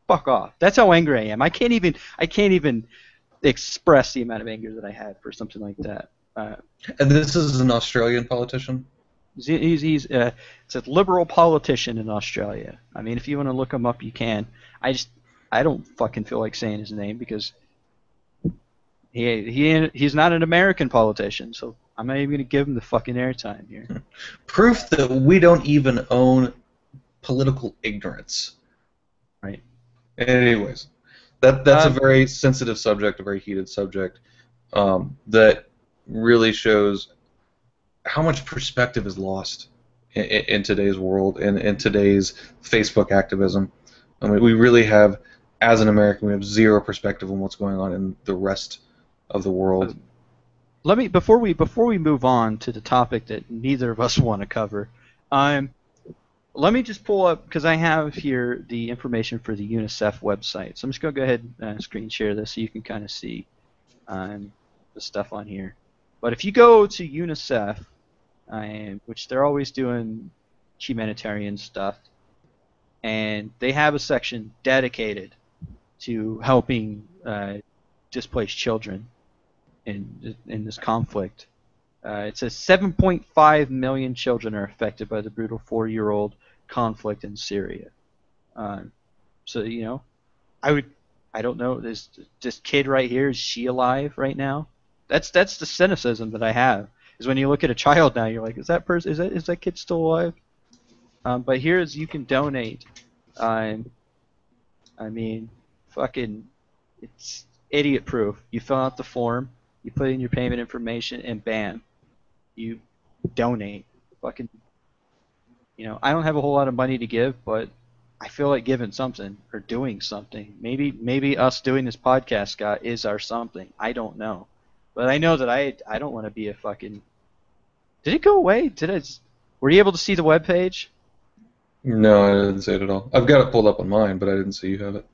fuck off. That's how angry I am. I can't even express the amount of anger that I had for something like that. And this is an Australian politician? He's it's a liberal politician in Australia. I mean, if you want to look him up, you can. I don't fucking feel like saying his name because he's not an American politician, so I'm not even going to give him the fucking airtime here. Proof that we don't even own political ignorance. Right. Anyways, that's a very sensitive subject, a very heated subject, that really shows how much perspective is lost in today's world and in today's Facebook activism. I mean, we really have, as an American, we have zero perspective on what's going on in the rest of the world. Before we move on to the topic that neither of us want to cover, let me just pull up, because I have here the information for the UNICEF website. So I'm just going to go ahead and screen share this so you can kind of see the stuff on here. But if you go to UNICEF, which they're always doing humanitarian stuff, and they have a section dedicated to helping displaced children in this conflict. It says 7.5 million children are affected by the brutal 4-year-old conflict in Syria. So I don't know. This kid right here, is she alive right now? That's the cynicism that I have. Is when you look at a child now, you're like, is that kid still alive? But here's, you can donate. I mean, fucking, it's idiot proof. You fill out the form, you put in your payment information, and bam, you donate. Fucking, I don't have a whole lot of money to give, but I feel like giving something or doing something. Maybe us doing this podcast, Scott, is our something. I don't know, but I know that I don't want to be a fucking. Did it go away? Were you able to see the webpage? No, I didn't see it at all. I've got it pulled up on mine, but I didn't see you have it.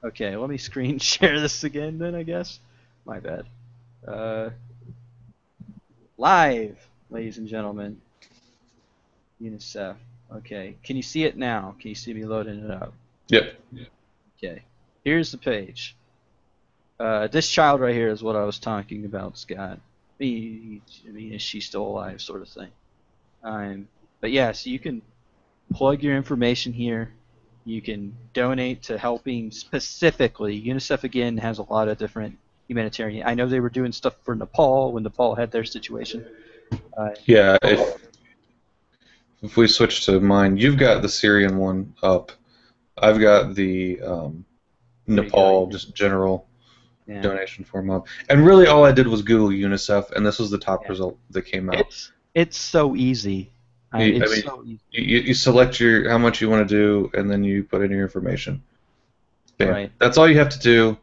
Okay, let me screen share this again then, I guess. My bad. Live, ladies and gentlemen. UNICEF. Okay, can you see it now? Can you see me loading it up? Yep. Okay, here's the page. This child right here is what I was talking about, Scott. I mean, is she still alive, sort of thing. But yeah, so you can plug your information here. You can donate to helping specifically. UNICEF, again, has a lot of different humanitarian. I know they were doing stuff for Nepal when Nepal had their situation. Yeah, if we switch to mine, you've got the Syrian one up. I've got the Nepal, just general donation form up. And really all I did was Google UNICEF, and this was the top result that came out. It's so easy. So easy. You select how much you want to do, and then you put in your information. Bam. Right. That's all you have to do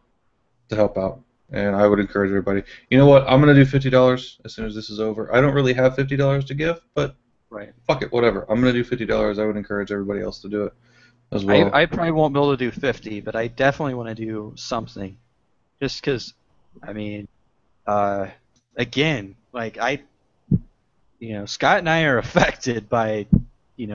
to help out. And I would encourage everybody. You know what? I'm going to do $50 as soon as this is over. I don't really have $50 to give, but fuck it, whatever. I'm going to do $50. I would encourage everybody else to do it as well. I probably won't be able to do 50, but I definitely want to do something. Just because, I mean, again, like Scott and I are affected by,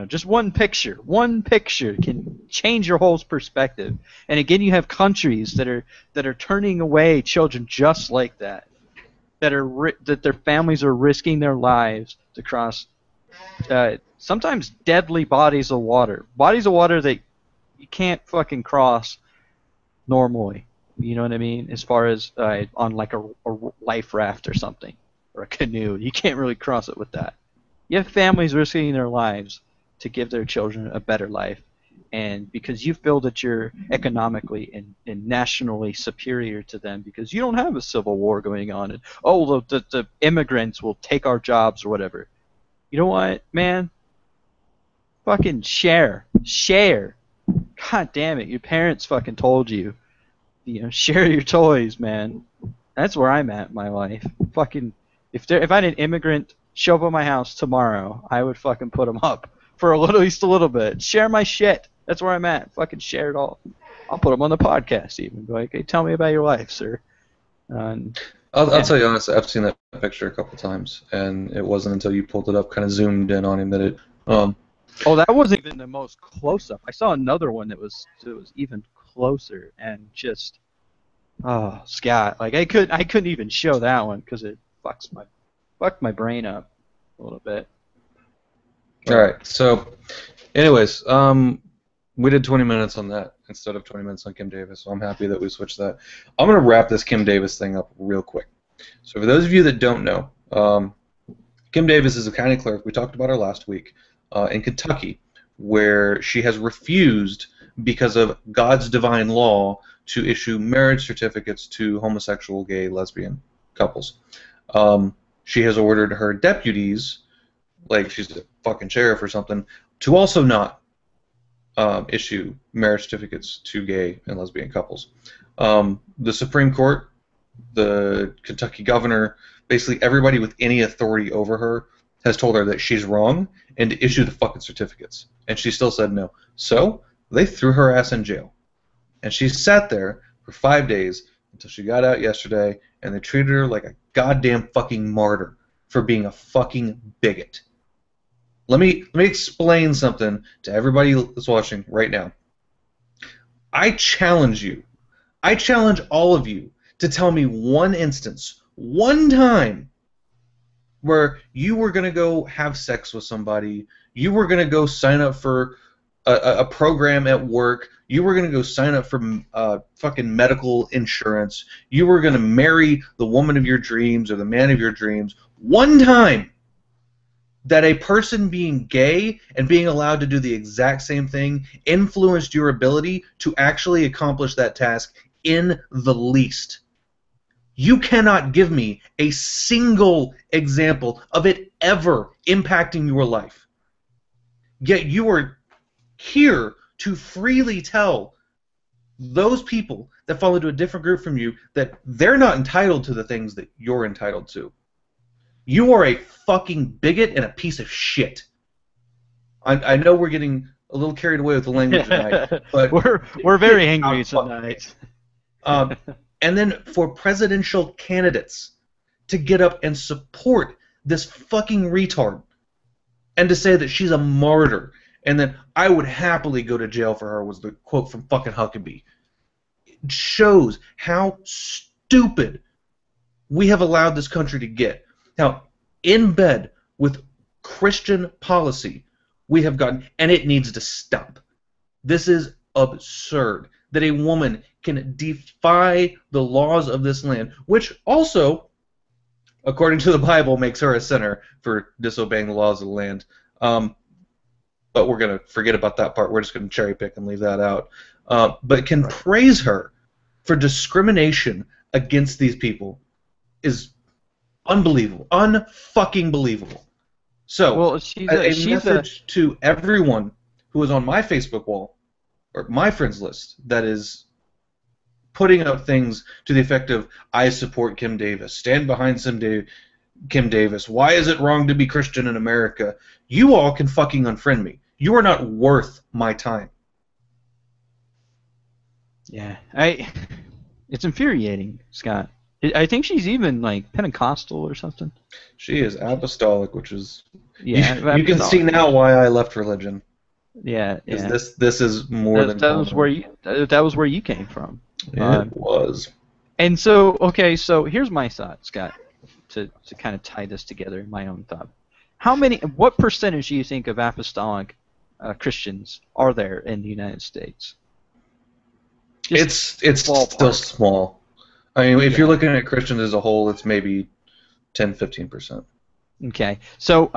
just one picture. One picture can change your whole perspective. And again, you have countries that are turning away children just like that. That their families are risking their lives to cross sometimes deadly bodies of water that you can't fucking cross normally. You know what I mean? As far as on like a life raft or something, or a canoe, you can't really cross it with that. You have families risking their lives to give their children a better life, and because you feel that you're economically and nationally superior to them because you don't have a civil war going on, and the immigrants will take our jobs or whatever. You know what, man? Fucking share. Share. God damn it, your parents fucking told you. You know, share your toys, man. That's where I'm at in my life. Fucking, if I had an immigrant show up at my house tomorrow, I would fucking put them up for at least a little bit. Share my shit. That's where I'm at. Fucking share it all. I'll put them on the podcast even. Be like, hey, tell me about your life, sir. I'll tell you honestly, I've seen that picture a couple times, and it wasn't until you pulled it up, kind of zoomed in on him, that it. Oh, that wasn't even the most close up. I saw another one that was even closer, and just, oh, Scott, like I couldn't even show that one because it fucked my brain up a little bit. All right. So, anyways, we did 20 minutes on that instead of 20 minutes on Kim Davis, so I'm happy that we switched that. I'm going to wrap this Kim Davis thing up real quick. So for those of you that don't know, Kim Davis is a county clerk. We talked about her last week in Kentucky, where she has refused, because of God's divine law, to issue marriage certificates to homosexual, gay, lesbian couples. She has ordered her deputies, like she's a fucking sheriff or something, to also not issue marriage certificates to gay and lesbian couples. The Supreme Court, the Kentucky governor, basically everybody with any authority over her has told her that she's wrong and to issue the fucking certificates. And she still said no. So they threw her ass in jail. And she sat there for 5 days until she got out yesterday, and they treated her like a goddamn fucking martyr for being a fucking bigot. Let me explain something to everybody that's watching right now. I challenge you. I challenge all of you to tell me one instance, one time, where you were going to go have sex with somebody, you were going to go sign up for a program at work, you were going to go sign up for fucking medical insurance, you were going to marry the woman of your dreams or the man of your dreams, one time that a person being gay and being allowed to do the exact same thing influenced your ability to actually accomplish that task in the least. You cannot give me a single example of it ever impacting your life. Yet you are here to freely tell those people that fall into a different group from you that they're not entitled to the things that you're entitled to. You are a fucking bigot and a piece of shit. I know we're getting a little carried away with the language tonight, but we're very angry tonight. And then for presidential candidates to get up and support this fucking retard and to say that she's a martyr and that I would happily go to jail for her, was the quote from fucking Huckabee. It shows how stupid we have allowed this country to get. Now, in bed with Christian policy, we have gotten, and it needs to stop. This is absurd that a woman can defy the laws of this land, which also, according to the Bible, makes her a sinner for disobeying the laws of the land. But we're going to forget about that part. We're just going to cherry pick and leave that out. But can praise her for discrimination against these people is unbelievable. Unfucking believable. So, well, a message to everyone who is on my Facebook wall, or my friends list, that is putting up things to the effect of, I support Kim Davis, stand behind Kim Davis, why is it wrong to be Christian in America? You all can fucking unfriend me. You are not worth my time. Yeah, it's infuriating, Scott. I think she's even like Pentecostal or something. She is apostolic, which is you can see now why I left religion. Yeah. This is more than that was where you came from. It was. And so, okay, so here's my thought, Scott, to kind of tie this together in my own thought. What percentage do you think of apostolic Christians are there in the United States? It's still small. I mean, if you're looking at Christians as a whole, it's maybe 10-15%. Okay, so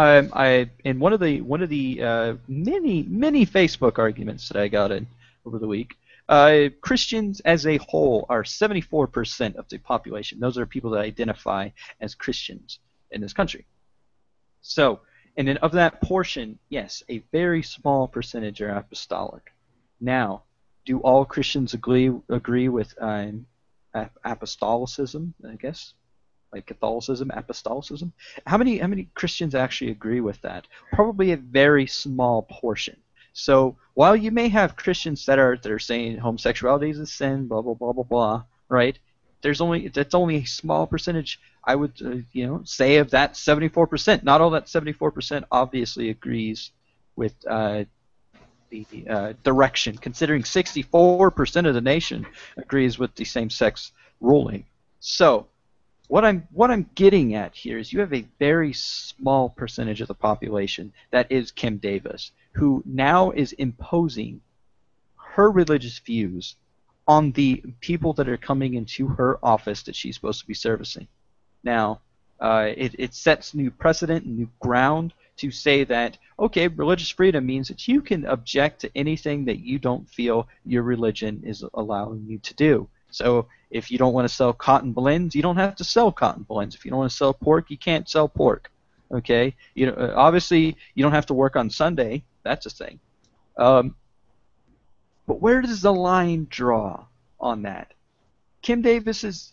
in one of the many Facebook arguments that I got in over the week, Christians as a whole are 74% of the population. Those are people that identify as Christians in this country. So, And then of that portion, yes, a very small percentage are apostolic. Now, do all Christians agree with apostolicism, I guess? Like Catholicism, apostolicism? How many Christians actually agree with that? Probably a very small portion. So while you may have Christians that are saying homosexuality is a sin, blah blah blah blah blah, right? That's only a small percentage. I would say of that 74%. Not all that 74% obviously agrees with the direction, considering 64% of the nation agrees with the same-sex ruling. So what I'm getting at here is you have a very small percentage of the population that is Kim Davis, who now is imposing her religious views on the people that are coming into her office that she's supposed to be servicing. Now, it sets new precedent and new ground to say that, okay, religious freedom means that you can object to anything that you don't feel your religion is allowing you to do. So if you don't want to sell cotton blends, you don't have to sell cotton blends. If you don't want to sell pork, you can't sell pork. Okay? Obviously, you don't have to work on Sunday. That's a thing. But where does the line draw on that? Kim Davis is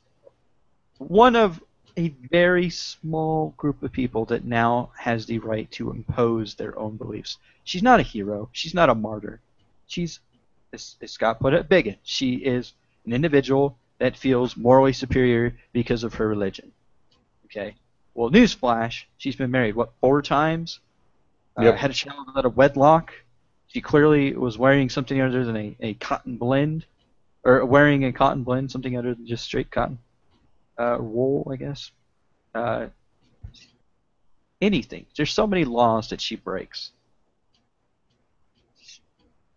one of a very small group of people that now has the right to impose their own beliefs. She's not a hero. She's not a martyr. She's, as Scott put it, bigot. She is an individual that feels morally superior because of her religion. Okay? Well, newsflash, she's been married, 4 times? Yep. Had a child out of wedlock. She clearly was wearing something other than a cotton blend, or wearing a cotton blend, something other than just straight cotton. Wool, I guess. Anything. There's so many laws that she breaks.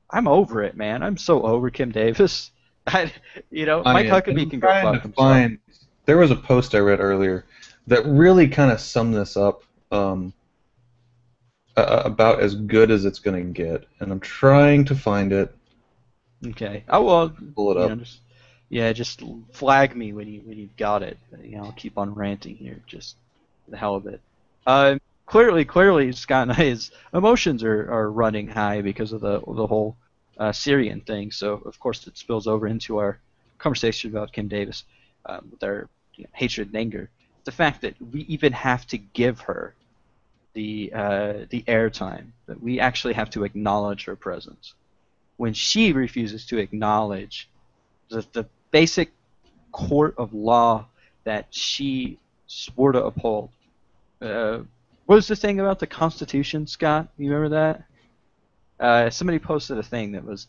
I'm over it, man. I'm so over Kim Davis. Mike Huckabee can go fuck himself. There was a post I read earlier that really kind of summed this up about as good as it's going to get, and I'm trying to find it. Okay. Oh well. Pull it up. Just flag me when you've got it. I'll keep on ranting here, just for the hell of it. Clearly, Scott and I's emotions are running high because of the whole Syrian thing. So of course it spills over into our conversation about Kim Davis with our hatred and anger. The fact that we even have to give her the airtime, that we actually have to acknowledge her presence, when she refuses to acknowledge the basic court of law that she swore to uphold. What was the thing about the Constitution, Scott? You remember that? Somebody posted a thing that was,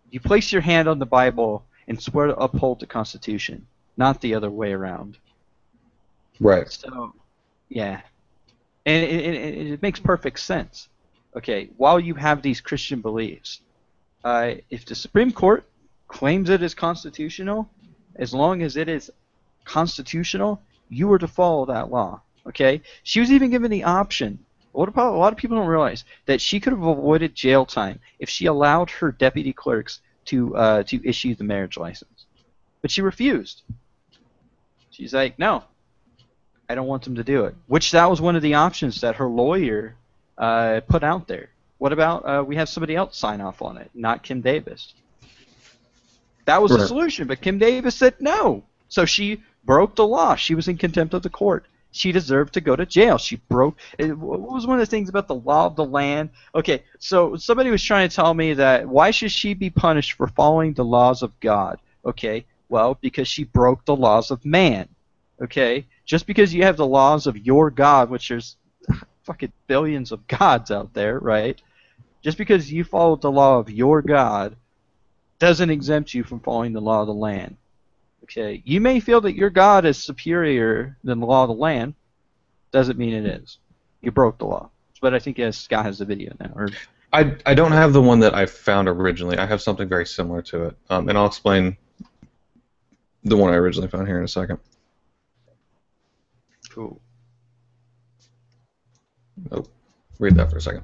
you place your hand on the Bible and swear to uphold the Constitution, not the other way around. Right. So, yeah. And it makes perfect sense. Okay, while you have these Christian beliefs, if the Supreme Court claims it is constitutional, as long as it is constitutional, you are to follow that law. Okay? She was even given the option. A lot of people don't realize that she could have avoided jail time if she allowed her deputy clerks to issue the marriage license. But she refused. She's like, no, I don't want them to do it. Which that was one of the options that her lawyer put out there. What about we have somebody else sign off on it, not Kim Davis? That was the solution, but Kim Davis said no. So she broke the law. She was in contempt of the court. She deserved to go to jail. She broke. What was one of the things about the law of the land? Okay, so somebody was trying to tell me that why should she be punished for following the laws of God? Okay, well, because she broke the laws of man. Okay, just because you have the laws of your God, which there's fucking billions of gods out there, right? Just because you followed the law of your God doesn't exempt you from following the law of the land. Okay, you may feel that your God is superior than the law of the land. Doesn't mean it is. You broke the law. But I think Scott has the video now. Or I don't have the one that I found originally. I have something very similar to it, and I'll explain the one I originally found here in a second. Cool. Oh, read that for a second.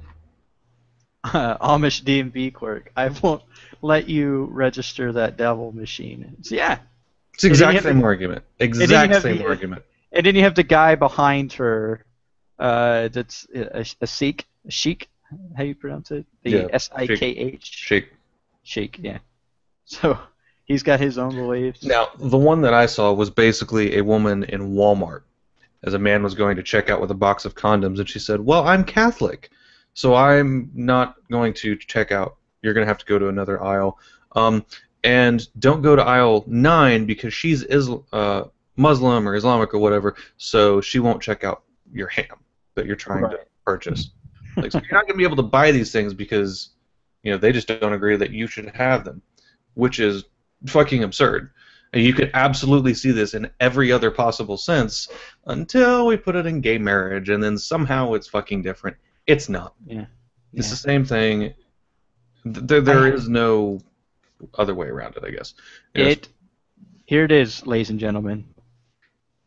Amish DMV clerk. I won't let you register that devil machine. So, yeah. It's the exact same argument. Exact same argument. And then you have the guy behind her That's a Sikh, a Sheik. How you pronounce it? Yeah, The shake, Sikh. shake. Sheik, yeah. So he's got his own beliefs. Now, the one that I saw was basically a woman in Walmart as a man was going to check out with a box of condoms, and she said, "Well, I'm Catholic, so I'm not going to check out. You're going to have to go to another aisle, and don't go to aisle 9 because she's Muslim or Islamic or whatever, so she won't check out your ham that you're trying to Right. purchase. Like, so you're not going to be able to buy these things because they just don't agree that you should have them, which is fucking absurd." And you could absolutely see this in every other possible sense until we put it in gay marriage, and then somehow it's fucking different. It's not. Yeah. It's Yeah. the same thing. There is no other way around it, I guess. Here it is, ladies and gentlemen.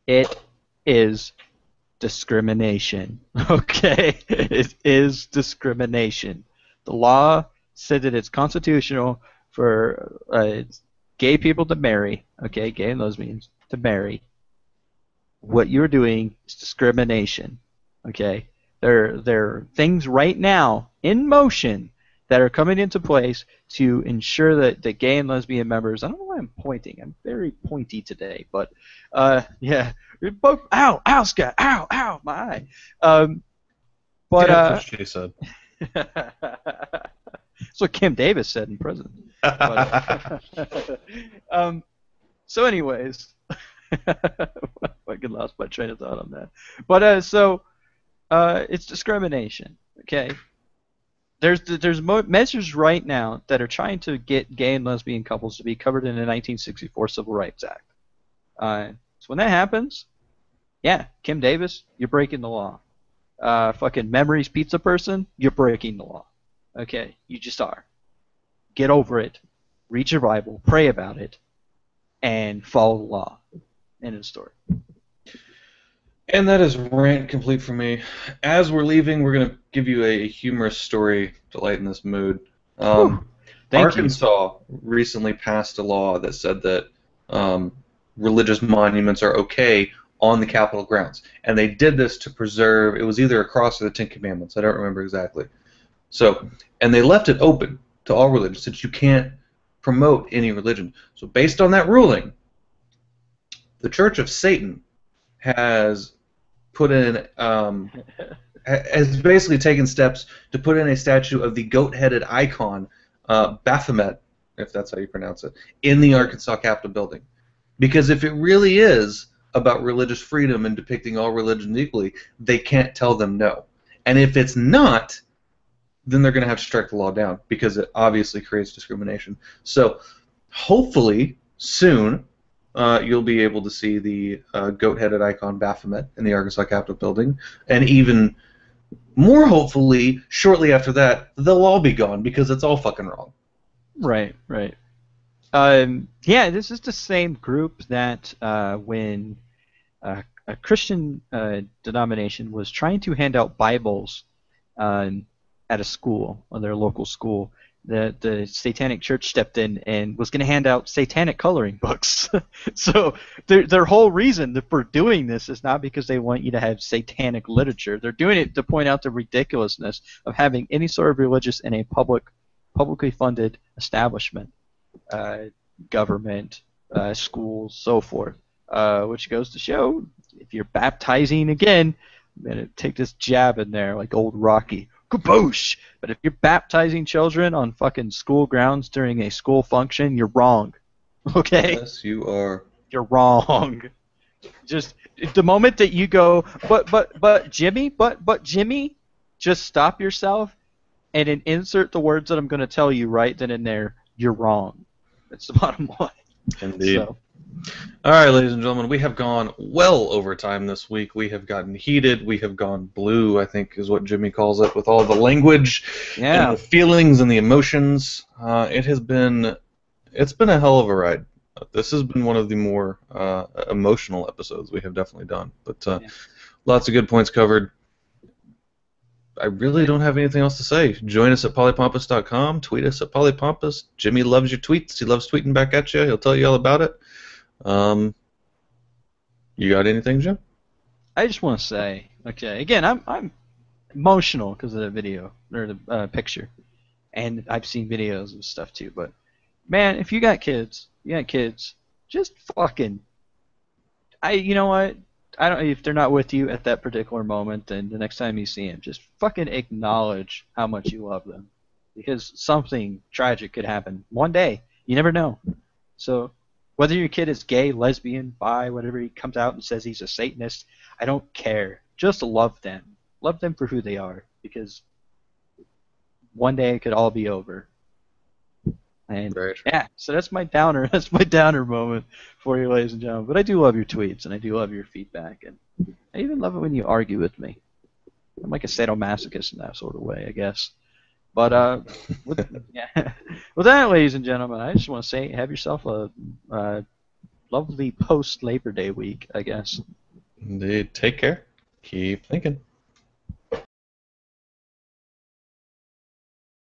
It is discrimination. Okay? It is discrimination. The law said that it's constitutional for gay people to marry, okay, gay and lesbians to marry. What you're doing is discrimination, okay? There are things right now in motion that are coming into place to ensure that gay and lesbian members. I don't know why I'm pointing. I'm very pointy today, but yeah. Both, ow, Scott, ow, my eye. But That's what she said. that's what Kim Davis said in prison. But, so, anyways, I fucking lost my train of thought on that. But it's discrimination. Okay. There's measures right now that are trying to get gay and lesbian couples to be covered in the 1964 Civil Rights Act. So when that happens, yeah, Kim Davis, you're breaking the law. Fucking Memories Pizza person, you're breaking the law. Okay, you just are. Get over it. Read your Bible, pray about it, and follow the law. End of the story. And that is rant complete for me. As we're leaving, we're going to give you a humorous story to lighten this mood. Thank Arkansas recently passed a law that said that religious monuments are okay on the Capitol grounds. And they did this to preserve, it was either a cross or the Ten Commandments, I don't remember exactly. So, and they left it open to all religions, since you can't promote any religion. So based on that ruling, the Church of Satan has put in, has basically taken steps to put in a statue of the goat-headed icon, Baphomet, if that's how you pronounce it, in the Arkansas Capitol building. Because if it really is about religious freedom and depicting all religions equally, they can't tell them no. And if it's not, then they're going to have to strike the law down, because it obviously creates discrimination. So hopefully soon you'll be able to see the goat-headed icon Baphomet in the Arkansas Capitol building, and even more hopefully, shortly after that, they'll all be gone, because it's all fucking wrong. Right. Yeah, this is the same group that when a Christian denomination was trying to hand out Bibles at a school, or their local school, the Satanic Church stepped in and was going to hand out satanic coloring books. So their whole reason for doing this is not because they want you to have satanic literature. They're doing it to point out the ridiculousness of having any sort of religious in a publicly funded establishment, government, schools, so forth. Which goes to show, if you're baptizing again, I'm going to take this jab in there like old Rocky. Kaboosh! But if you're baptizing children on fucking school grounds during a school function, you're wrong. Okay? Yes, you are. You're wrong. Just the moment that you go, but Jimmy, just stop yourself and then insert the words that I'm going to tell you right then and there. You're wrong. That's the bottom line. Indeed. So. All right, ladies and gentlemen, we have gone well over time this week. We have gotten heated. We have gone blue, I think is what Jimmy calls it, with all the language and the feelings and the emotions. It's been a hell of a ride. This has been one of the more emotional episodes we have definitely done. But lots of good points covered. I really don't have anything else to say. Join us at polypompous.com. Tweet us at polypompous. Jimmy loves your tweets. He loves tweeting back at you. He'll tell you all about it. You got anything, Jim? I just want to say Okay. Again, I'm emotional because of the video or the picture, and I've seen videos and stuff too. But man, if you got kids, just fucking. You know what? I don't. If they're not with you at that particular moment, then the next time you see them, just fucking acknowledge how much you love them, because something tragic could happen one day. You never know. So whether your kid is gay, lesbian, bi, whatever he comes out and says he's a Satanist, I don't care. Just love them. Love them for who they are, because one day it could all be over. And Very true. yeah, so that's my downer. That's my downer moment for you, ladies and gentlemen. But I do love your tweets and I do love your feedback, and I even love it when you argue with me. I'm like a sadomasochist in that sort of way, I guess. But with, yeah, with that, ladies and gentlemen, I just want to say, have yourself a lovely post Labor Day week, I guess. Indeed. Take care. Keep thinking.